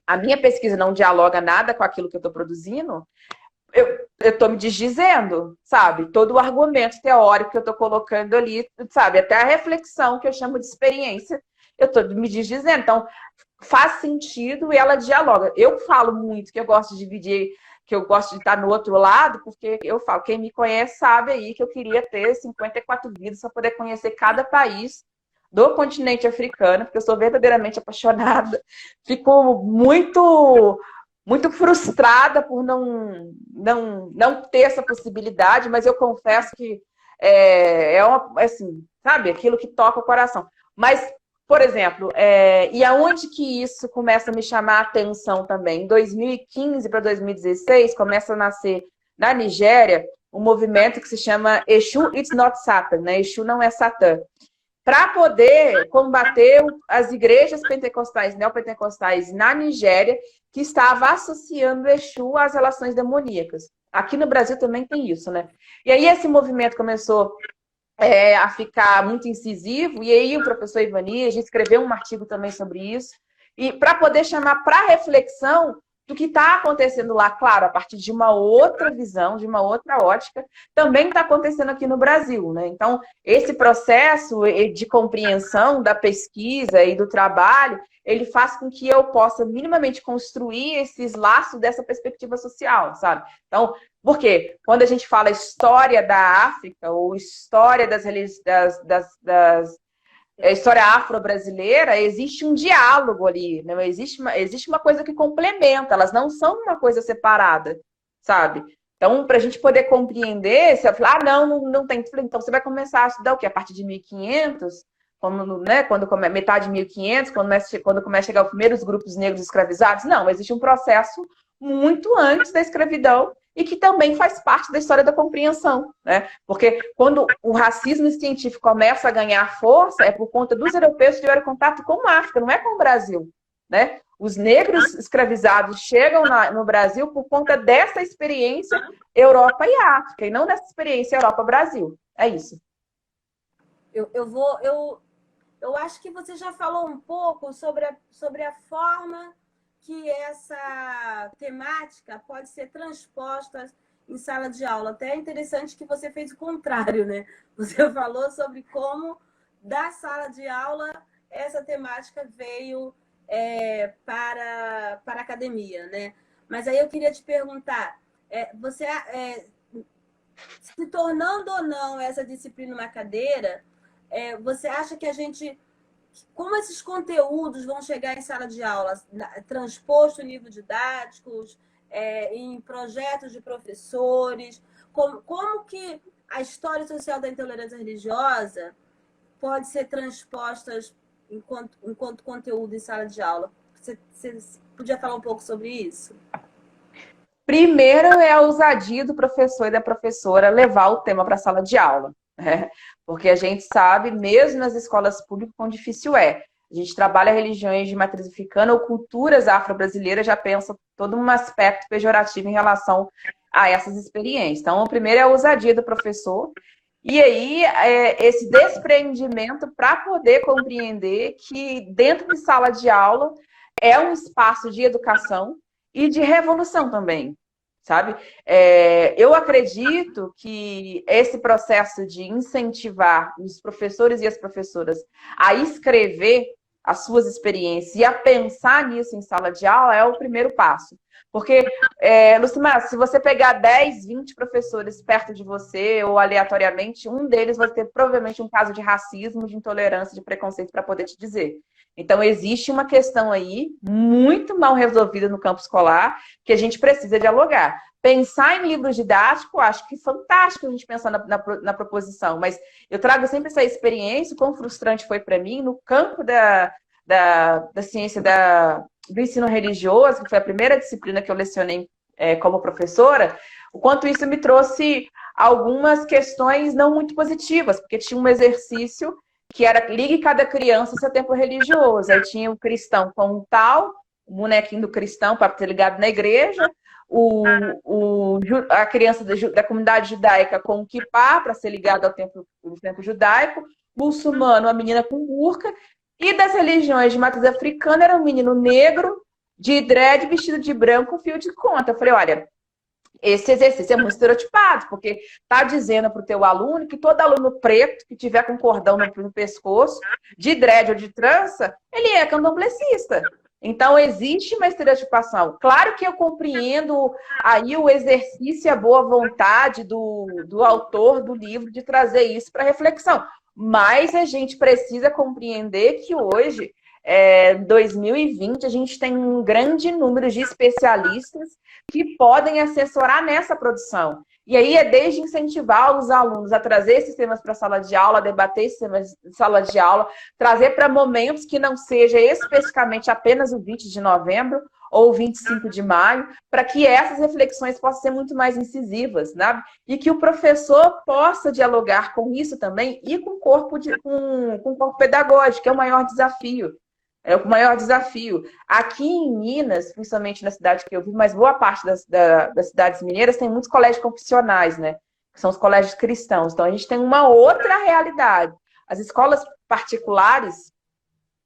a minha pesquisa não dialoga nada com aquilo que eu estou produzindo, eu estou me desdizendo, sabe? Todo o argumento teórico que eu estou colocando ali, sabe? Até a reflexão que eu chamo de experiência, eu estou me desdizendo. Então, faz sentido e ela dialoga. Eu falo muito que eu gosto de dividir, que eu gosto de estar no outro lado, porque eu falo, quem me conhece sabe aí que eu queria ter 54 vidas para poder conhecer cada país do continente africano, porque eu sou verdadeiramente apaixonada. Fico muito frustrada por não ter essa possibilidade, mas eu confesso que assim, sabe, aquilo que toca o coração. Mas, por exemplo, e aonde que isso começa a me chamar a atenção também? Em 2015 para 2016, começa a nascer na Nigéria um movimento que se chama Exu It's Not Satan, né? Exu não é Satã, para poder combater as igrejas pentecostais, neopentecostais na Nigéria, que estava associando Exu às relações demoníacas. Aqui no Brasil também tem isso, né? E aí esse movimento começou a ficar muito incisivo, e aí o professor Ivani, a gente escreveu um artigo também sobre isso, e para poder chamar para reflexão do que está acontecendo lá, claro, a partir de uma outra visão, de uma outra ótica, também está acontecendo aqui no Brasil, né? Então, esse processo de compreensão da pesquisa e do trabalho, ele faz com que eu possa minimamente construir esses laços dessa perspectiva social, sabe? Então, por quê? Quando a gente fala história da África ou história história afro-brasileira, existe um diálogo ali, né? Existe uma coisa que complementa, elas não são uma coisa separada, sabe? Então, para a gente poder compreender, você vai falar, não tem. Então, você vai começar a estudar o quê? A partir de 1500, metade de 1500, quando começa a chegar os primeiros grupos negros escravizados? Não, existe um processo muito antes da escravidão e que também faz parte da história da compreensão, né? Porque quando o racismo científico começa a ganhar força, é por conta dos europeus que tiveram contato com a África, não é com o Brasil, né? Os negros escravizados chegam no Brasil por conta dessa experiência Europa e África, e não dessa experiência Europa-Brasil. É isso. Eu acho que você já falou um pouco sobre a forma que essa temática pode ser transposta em sala de aula. Até é interessante que você fez o contrário, né? Você falou sobre como, da sala de aula, essa temática veio para a academia, né? Mas aí eu queria te perguntar, você, se tornando ou não essa disciplina uma cadeira, você acha que como esses conteúdos vão chegar em sala de aula, transposto em livros didáticos, em projetos de professores, como que a história social da intolerância religiosa pode ser transposta enquanto conteúdo em sala de aula? Você podia falar um pouco sobre isso? Primeiro é a ousadia do professor e da professora levar o tema para a sala de aula, né? Porque a gente sabe, mesmo nas escolas públicas, quão difícil é. A gente trabalha religiões de matriz africana ou culturas afro-brasileiras, já pensa todo um aspecto pejorativo em relação a essas experiências. Então, o primeiro é a ousadia do professor, e aí esse desprendimento para poder compreender que dentro de sala de aula é um espaço de educação e de revolução também, sabe? Eu acredito que esse processo de incentivar os professores e as professoras a escrever as suas experiências e a pensar nisso em sala de aula é o primeiro passo. Porque, Lucimar, se você pegar 10, 20 professores perto de você ou aleatoriamente, um deles vai ter provavelmente um caso de racismo, de intolerância, de preconceito para poder te dizer. Então, existe uma questão aí muito mal resolvida no campo escolar que a gente precisa dialogar. Pensar em livros didáticos, acho que fantástico a gente pensar na proposição, mas eu trago sempre essa experiência, quão frustrante foi para mim no campo da ciência do ensino religioso, que foi a primeira disciplina que eu lecionei como professora, o quanto isso me trouxe algumas questões não muito positivas, porque tinha um exercício que era ligue cada criança ao seu tempo religioso. Aí tinha o cristão com um tal, o bonequinho do cristão para ter ligado na igreja, a criança da comunidade judaica com o kippá para ser ligado ao tempo judaico, muçulmano, a menina com burca, e das religiões de matriz africana era um menino negro, de dread, vestido de branco, fio de conta. Eu falei, olha, esse exercício é muito estereotipado, porque está dizendo para o teu aluno que todo aluno preto que tiver com cordão no pescoço, de dread ou de trança, ele é candomblessista. Então, existe uma estereotipação. Claro que eu compreendo aí o exercício e a boa vontade do autor do livro de trazer isso para reflexão. Mas a gente precisa compreender que hoje, 2020, a gente tem um grande número de especialistas que podem assessorar nessa produção. E aí é desde incentivar os alunos a trazer esses temas para a sala de aula, debater esses temas de sala de aula, trazer para momentos que não seja especificamente apenas o 20 de novembro ou o 25 de maio, para que essas reflexões possam ser muito mais incisivas, né? E que o professor possa dialogar com isso também e com o corpo pedagógico, que é o maior desafio. É o maior desafio. Aqui em Minas, principalmente na cidade que eu vivo, mas boa parte das cidades mineiras tem muitos colégios confessionais, né? Que são os colégios cristãos. Então, a gente tem uma outra realidade. As escolas particulares,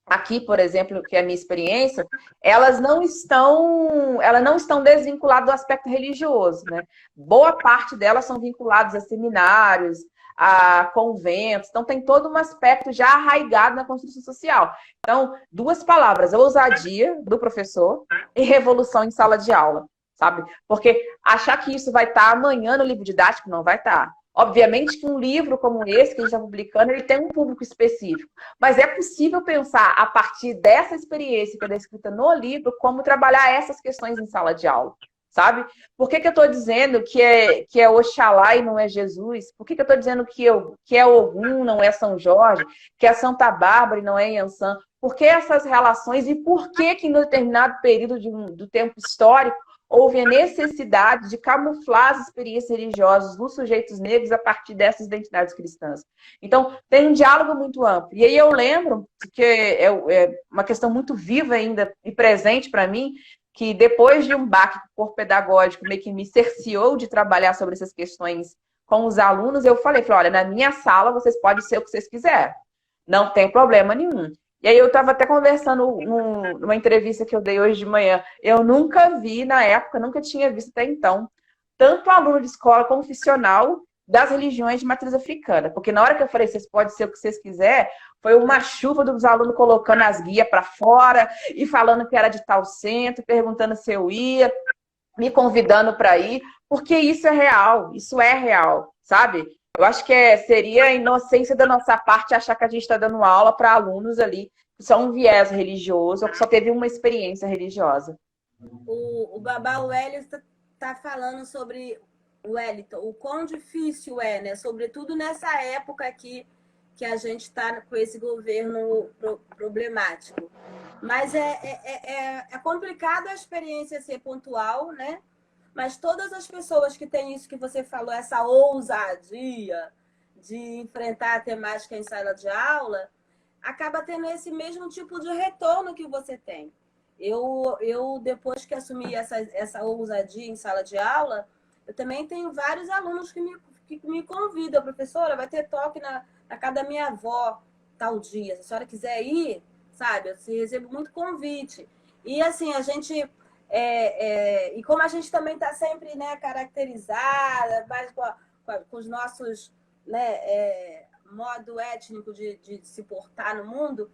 aqui, por exemplo, que é a minha experiência, elas não estão desvinculadas do aspecto religioso, né? Boa parte delas são vinculadas a seminários, a conventos, então tem todo um aspecto já arraigado na construção social. Então, duas palavras, ousadia do professor e revolução em sala de aula, sabe? Porque achar que isso vai estar amanhã no livro didático, não vai estar. Obviamente que um livro como esse que a gente está publicando, ele tem um público específico, mas é possível pensar a partir dessa experiência que é descrita no livro, como trabalhar essas questões em sala de aula. Sabe? Por que eu estou dizendo que é Oxalá e não é Jesus? Por que eu estou dizendo que é Ogum, não é São Jorge? Que é Santa Bárbara e não é Iansã? Por que essas relações e por que em determinado período do tempo histórico houve a necessidade de camuflar as experiências religiosas dos sujeitos negros a partir dessas identidades cristãs. Então, tem um diálogo muito amplo. E aí eu lembro que é uma questão muito viva ainda e presente para mim, que depois de um baque com o corpo pedagógico meio que me cerceou de trabalhar sobre essas questões com os alunos, eu falei, olha, na minha sala vocês podem ser o que vocês quiserem. Não tem problema nenhum. E aí eu estava até conversando numa entrevista que eu dei hoje de manhã. Eu nunca vi, na época, nunca tinha visto até então, tanto aluno de escola confessional das religiões de matriz africana. Porque na hora que eu falei, vocês podem ser o que vocês quiserem, foi uma chuva dos alunos colocando as guias para fora e falando que era de tal centro, perguntando se eu ia, me convidando para ir, porque isso é real, sabe? Eu acho que seria inocência da nossa parte achar que a gente está dando aula para alunos ali que só um viés religioso ou que só teve uma experiência religiosa. O Babá Wellington está falando sobre Wellington, o quão difícil é, né? Sobretudo nessa época aqui que a gente está com esse governo problemático. Mas é complicado a experiência ser pontual, né? Mas todas as pessoas que têm isso que você falou, essa ousadia de enfrentar a temática em sala de aula, acaba tendo esse mesmo tipo de retorno que você tem. Eu depois que assumi essa ousadia em sala de aula, eu também tenho vários alunos que me convidam, professora, vai ter toque na casa da minha avó tal dia. Se a senhora quiser ir, sabe? Eu recebo muito convite. E assim, a gente... e como a gente também está sempre, né, caracterizada, mais com os nossos, né, modo étnico de se portar no mundo,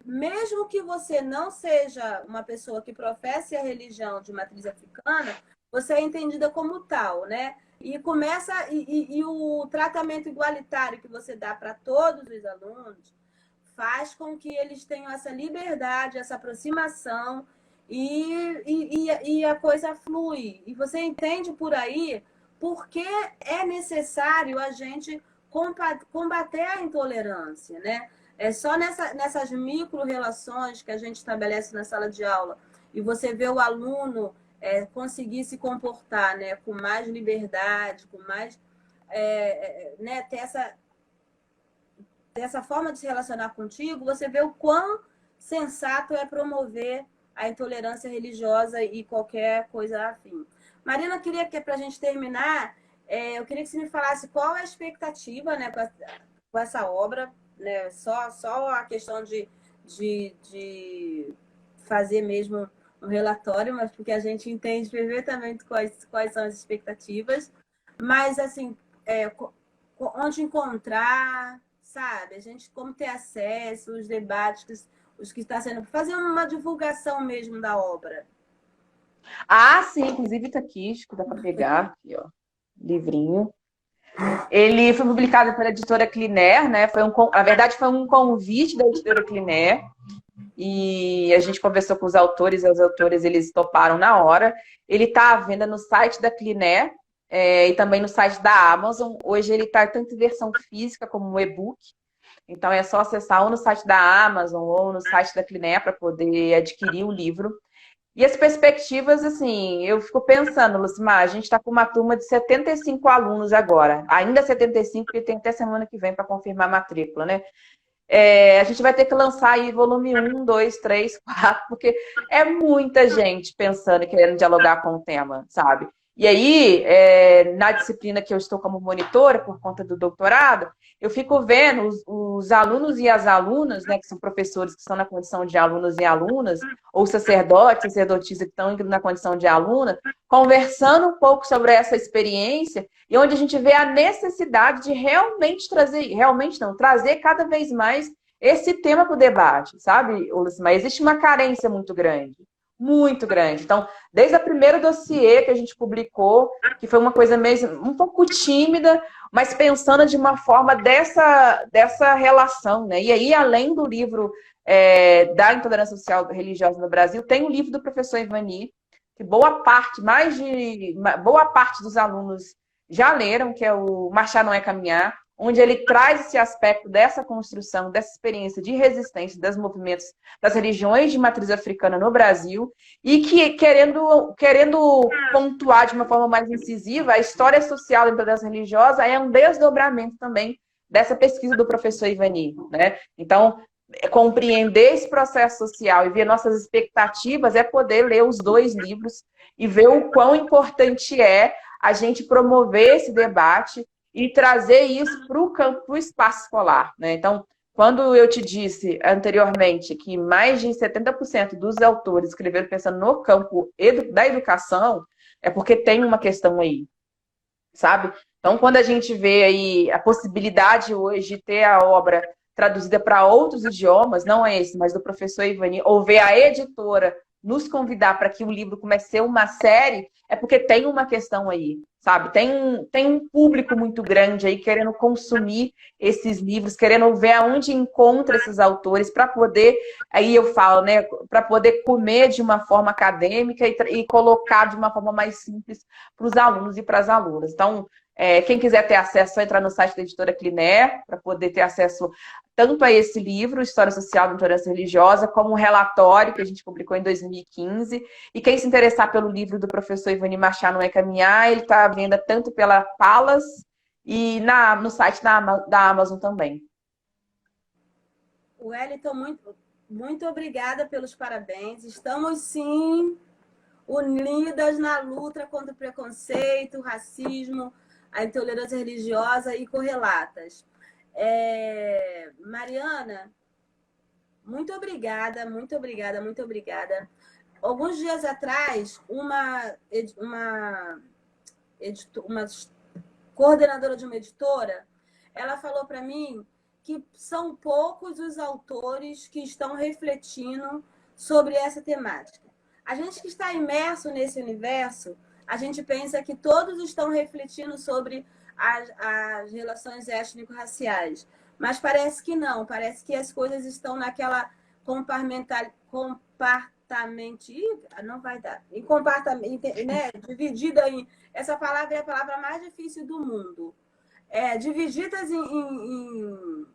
mesmo que você não seja uma pessoa que professe a religião de matriz africana, você é entendida como tal, né? E começa e o tratamento igualitário que você dá para todos os alunos faz com que eles tenham essa liberdade, essa aproximação e a coisa flui. E você entende por aí por que é necessário a gente combater a intolerância, né? É só nessas micro-relações que a gente estabelece na sala de aula e você vê o aluno conseguir se comportar, né, com mais liberdade, com mais... né, ter essa forma de se relacionar contigo, você vê o quão sensato é promover a intolerância religiosa e qualquer coisa afim. Marina, queria que, para a gente terminar, eu queria que você me falasse qual é a expectativa, né, com essa obra, né, só a questão de fazer mesmo um relatório, mas porque a gente entende perfeitamente quais são as expectativas, mas, assim, onde encontrar, sabe? A gente, como ter acesso, os debates, os que está sendo... Fazer uma divulgação mesmo da obra. Ah, sim, inclusive está aqui, acho que dá para pegar, aqui, ó, livrinho. Ele foi publicado pela editora Cliner, né? Na verdade, foi um convite da editora Cliner. E a gente conversou com os autores, e os autores eles toparam na hora. Ele está à venda no site da Cliner e também no site da Amazon. Hoje ele está tanto em versão física como um e-book. Então é só acessar ou no site da Amazon ou no site da Cliner para poder adquirir o livro. E as perspectivas, assim, eu fico pensando, Lucimar, a gente está com uma turma de 75 alunos agora. Ainda 75, porque tem até semana que vem para confirmar a matrícula, né? A gente vai ter que lançar aí volume 1, 2, 3, 4, porque é muita gente pensando e querendo dialogar com o tema, sabe? E aí, na disciplina que eu estou como monitora, por conta do doutorado, eu fico vendo os alunos e as alunas, né, que são professores que estão na condição de alunos e alunas, ou sacerdotes, sacerdotisas que estão na condição de aluna, conversando um pouco sobre essa experiência e onde a gente vê a necessidade de realmente trazer cada vez mais esse tema para o debate, sabe, Lucimar? Existe uma carência muito grande. Muito grande. Então, desde a primeira dossiê que a gente publicou, que foi uma coisa mesmo um pouco tímida, mas pensando de uma forma dessa relação, né? E aí, além do livro da intolerância social religiosa no Brasil, tem o livro do professor Ivani, que boa parte dos alunos já leram, que é o Marchar Não é Caminhar. onde ele traz esse aspecto dessa construção, dessa experiência de resistência dos movimentos das religiões de matriz africana no Brasil, e que, querendo pontuar de uma forma mais incisiva, a história social da intolerância religiosa é um desdobramento também dessa pesquisa do professor Ivani, né? Então, compreender esse processo social e ver nossas expectativas é poder ler os dois livros e ver o quão importante é a gente promover esse debate e trazer isso para o campo, para o espaço escolar, né? Então, quando eu te disse anteriormente que mais de 70% dos autores escreveram pensando no campo da educação, é porque tem uma questão aí, sabe? Então, quando a gente vê aí a possibilidade hoje de ter a obra traduzida para outros idiomas, não é esse, mas do professor Ivani, ou ver a editora nos convidar para que o livro comece a ser uma série, é porque tem uma questão aí, sabe? Tem um público muito grande aí querendo consumir esses livros, querendo ver aonde encontra esses autores para poder, aí eu falo, né, para poder comer de uma forma acadêmica e colocar de uma forma mais simples para os alunos e para as alunas. Então, quem quiser ter acesso, é só entrar no site da editora Cliné, para poder ter acesso tanto a esse livro, História Social da Intolerância Religiosa, como um relatório que a gente publicou em 2015. E quem se interessar pelo livro do professor Ivani Machado no E-Caminhar, ele está à venda tanto pela Palas e no site da Amazon também. Wellington, muito obrigada pelos parabéns. Estamos, sim, unidas na luta contra o preconceito, o racismo, a intolerância religiosa e correlatas. Mariana, muito obrigada, muito obrigada, muito obrigada. Alguns dias atrás, uma coordenadora de uma editora, ela falou para mim que são poucos os autores que estão refletindo sobre essa temática. A gente que está imerso nesse universo, a gente pensa que todos estão refletindo sobre as relações étnico-raciais. Mas parece que não, parece que as coisas estão naquela não vai dar. Em compartamento, né? Dividida em. Essa palavra é a palavra mais difícil do mundo. Divididas em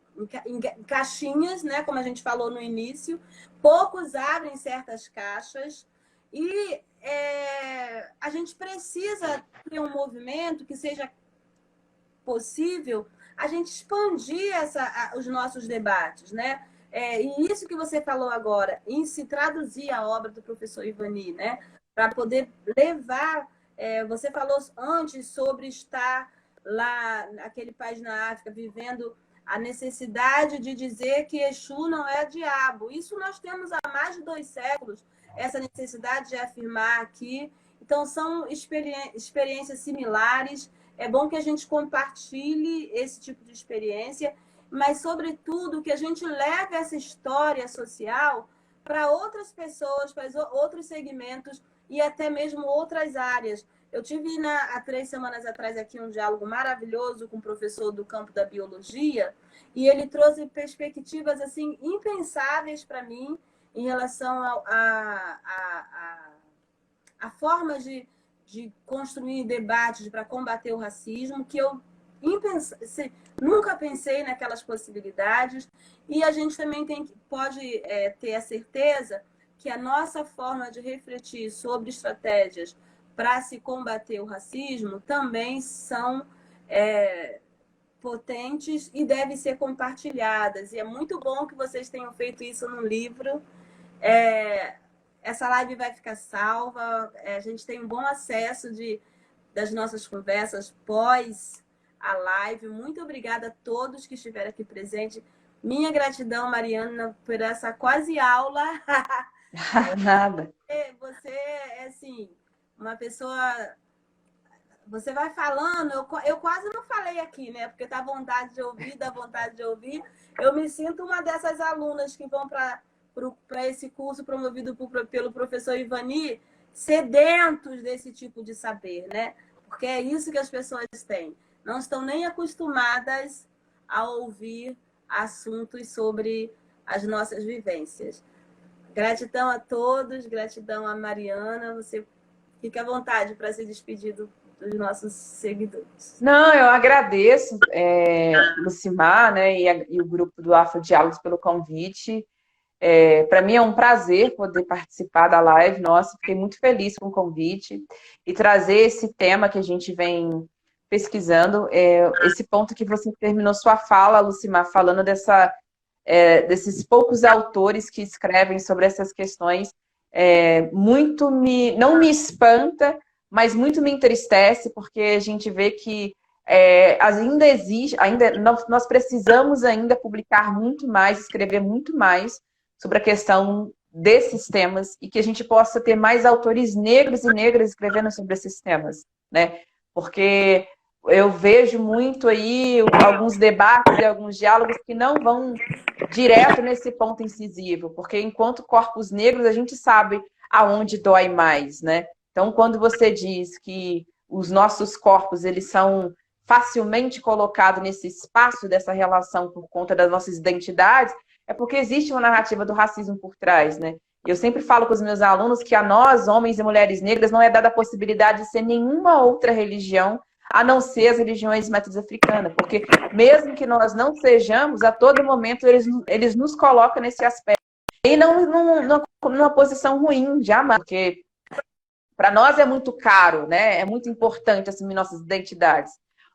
caixinhas, né? Como a gente falou no início. Poucos abrem certas caixas e a gente precisa ter um movimento que seja possível a gente expandir os nossos debates, né? E isso que você falou agora, em se traduzir a obra do professor Ivani, né? Para poder levar. Você falou antes sobre estar lá naquele país na África, vivendo a necessidade de dizer que Exu não é diabo. Isso nós temos há mais de 2 séculos, essa necessidade de afirmar aqui. Então, são experiências similares. É bom que a gente compartilhe esse tipo de experiência, mas, sobretudo, que a gente leve essa história social para outras pessoas, para outros segmentos e até mesmo outras áreas. Eu tive há 3 semanas atrás aqui um diálogo maravilhoso com um professor do campo da biologia e ele trouxe perspectivas assim impensáveis para mim em relação a formas de construir debates para combater o racismo, que eu nunca pensei naquelas possibilidades. E a gente também pode ter a certeza que a nossa forma de refletir sobre estratégias para se combater o racismo também são potentes e devem ser compartilhadas. E é muito bom que vocês tenham feito isso no livro. Essa live vai ficar salva. A gente tem um bom acesso das nossas conversas pós a live. Muito obrigada a todos que estiveram aqui presentes. Minha gratidão, Mariana, por essa quase aula. Nada. Você é, assim, uma pessoa... Você vai falando, eu quase não falei aqui, né? Porque dá vontade de ouvir, dá vontade de ouvir. Eu me sinto uma dessas alunas que vão para esse curso promovido pelo professor Ivani, sedentos desse tipo de saber, né? Porque é isso que as pessoas têm. Não estão nem acostumadas a ouvir assuntos sobre as nossas vivências. Gratidão a todos, gratidão a Mariana. Você fica à vontade para se despedir do dos nossos seguidores. Não, eu agradeço, Lucimar, né, e o grupo do Afrodiálogos pelo convite. Para mim é um prazer poder participar da live. Nossa, fiquei muito feliz com o convite e trazer esse tema que a gente vem pesquisando. Esse ponto que você terminou sua fala, Lucimar, falando desses poucos autores que escrevem sobre essas questões, não me espanta, mas muito me entristece, porque a gente vê que ainda existe, nós precisamos ainda publicar muito mais, escrever muito mais sobre a questão desses temas e que a gente possa ter mais autores negros e negras escrevendo sobre esses temas, né? Porque eu vejo muito aí alguns debates e alguns diálogos que não vão direto nesse ponto incisivo, porque enquanto corpos negros a gente sabe aonde dói mais, né? Então, quando você diz que os nossos corpos eles são facilmente colocados nesse espaço dessa relação por conta das nossas identidades, é porque existe uma narrativa do racismo por trás, né? Eu sempre falo com os meus alunos que a nós, homens e mulheres negras, não é dada a possibilidade de ser nenhuma outra religião a não ser as religiões de matriz africana, porque mesmo que nós não sejamos, a todo momento eles nos colocam nesse aspecto. E não numa posição ruim, jamais, porque para nós é muito caro, né? É muito importante assumir nossas identidades.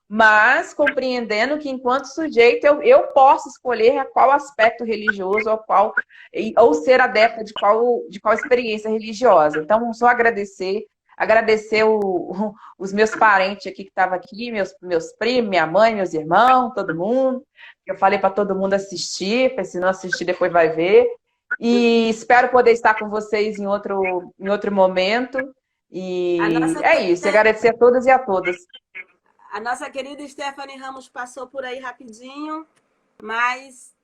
Mas compreendendo que, enquanto sujeito, eu posso escolher qual aspecto religioso ou ser adepta de qual experiência religiosa. Então, só agradecer os meus parentes aqui que estavam aqui, meus primos, minha mãe, meus irmãos, todo mundo. Eu falei para todo mundo assistir, se não assistir, depois vai ver. E espero poder estar com vocês em outro momento. E é isso, agradecer a todas e a todas. A nossa querida Stephanie Ramos passou por aí rapidinho, mas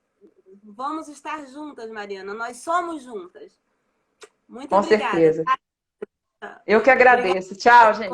vamos estar juntas, Mariana. Nós somos juntas. Muito obrigada. Com certeza. Eu que agradeço. Tchau, gente.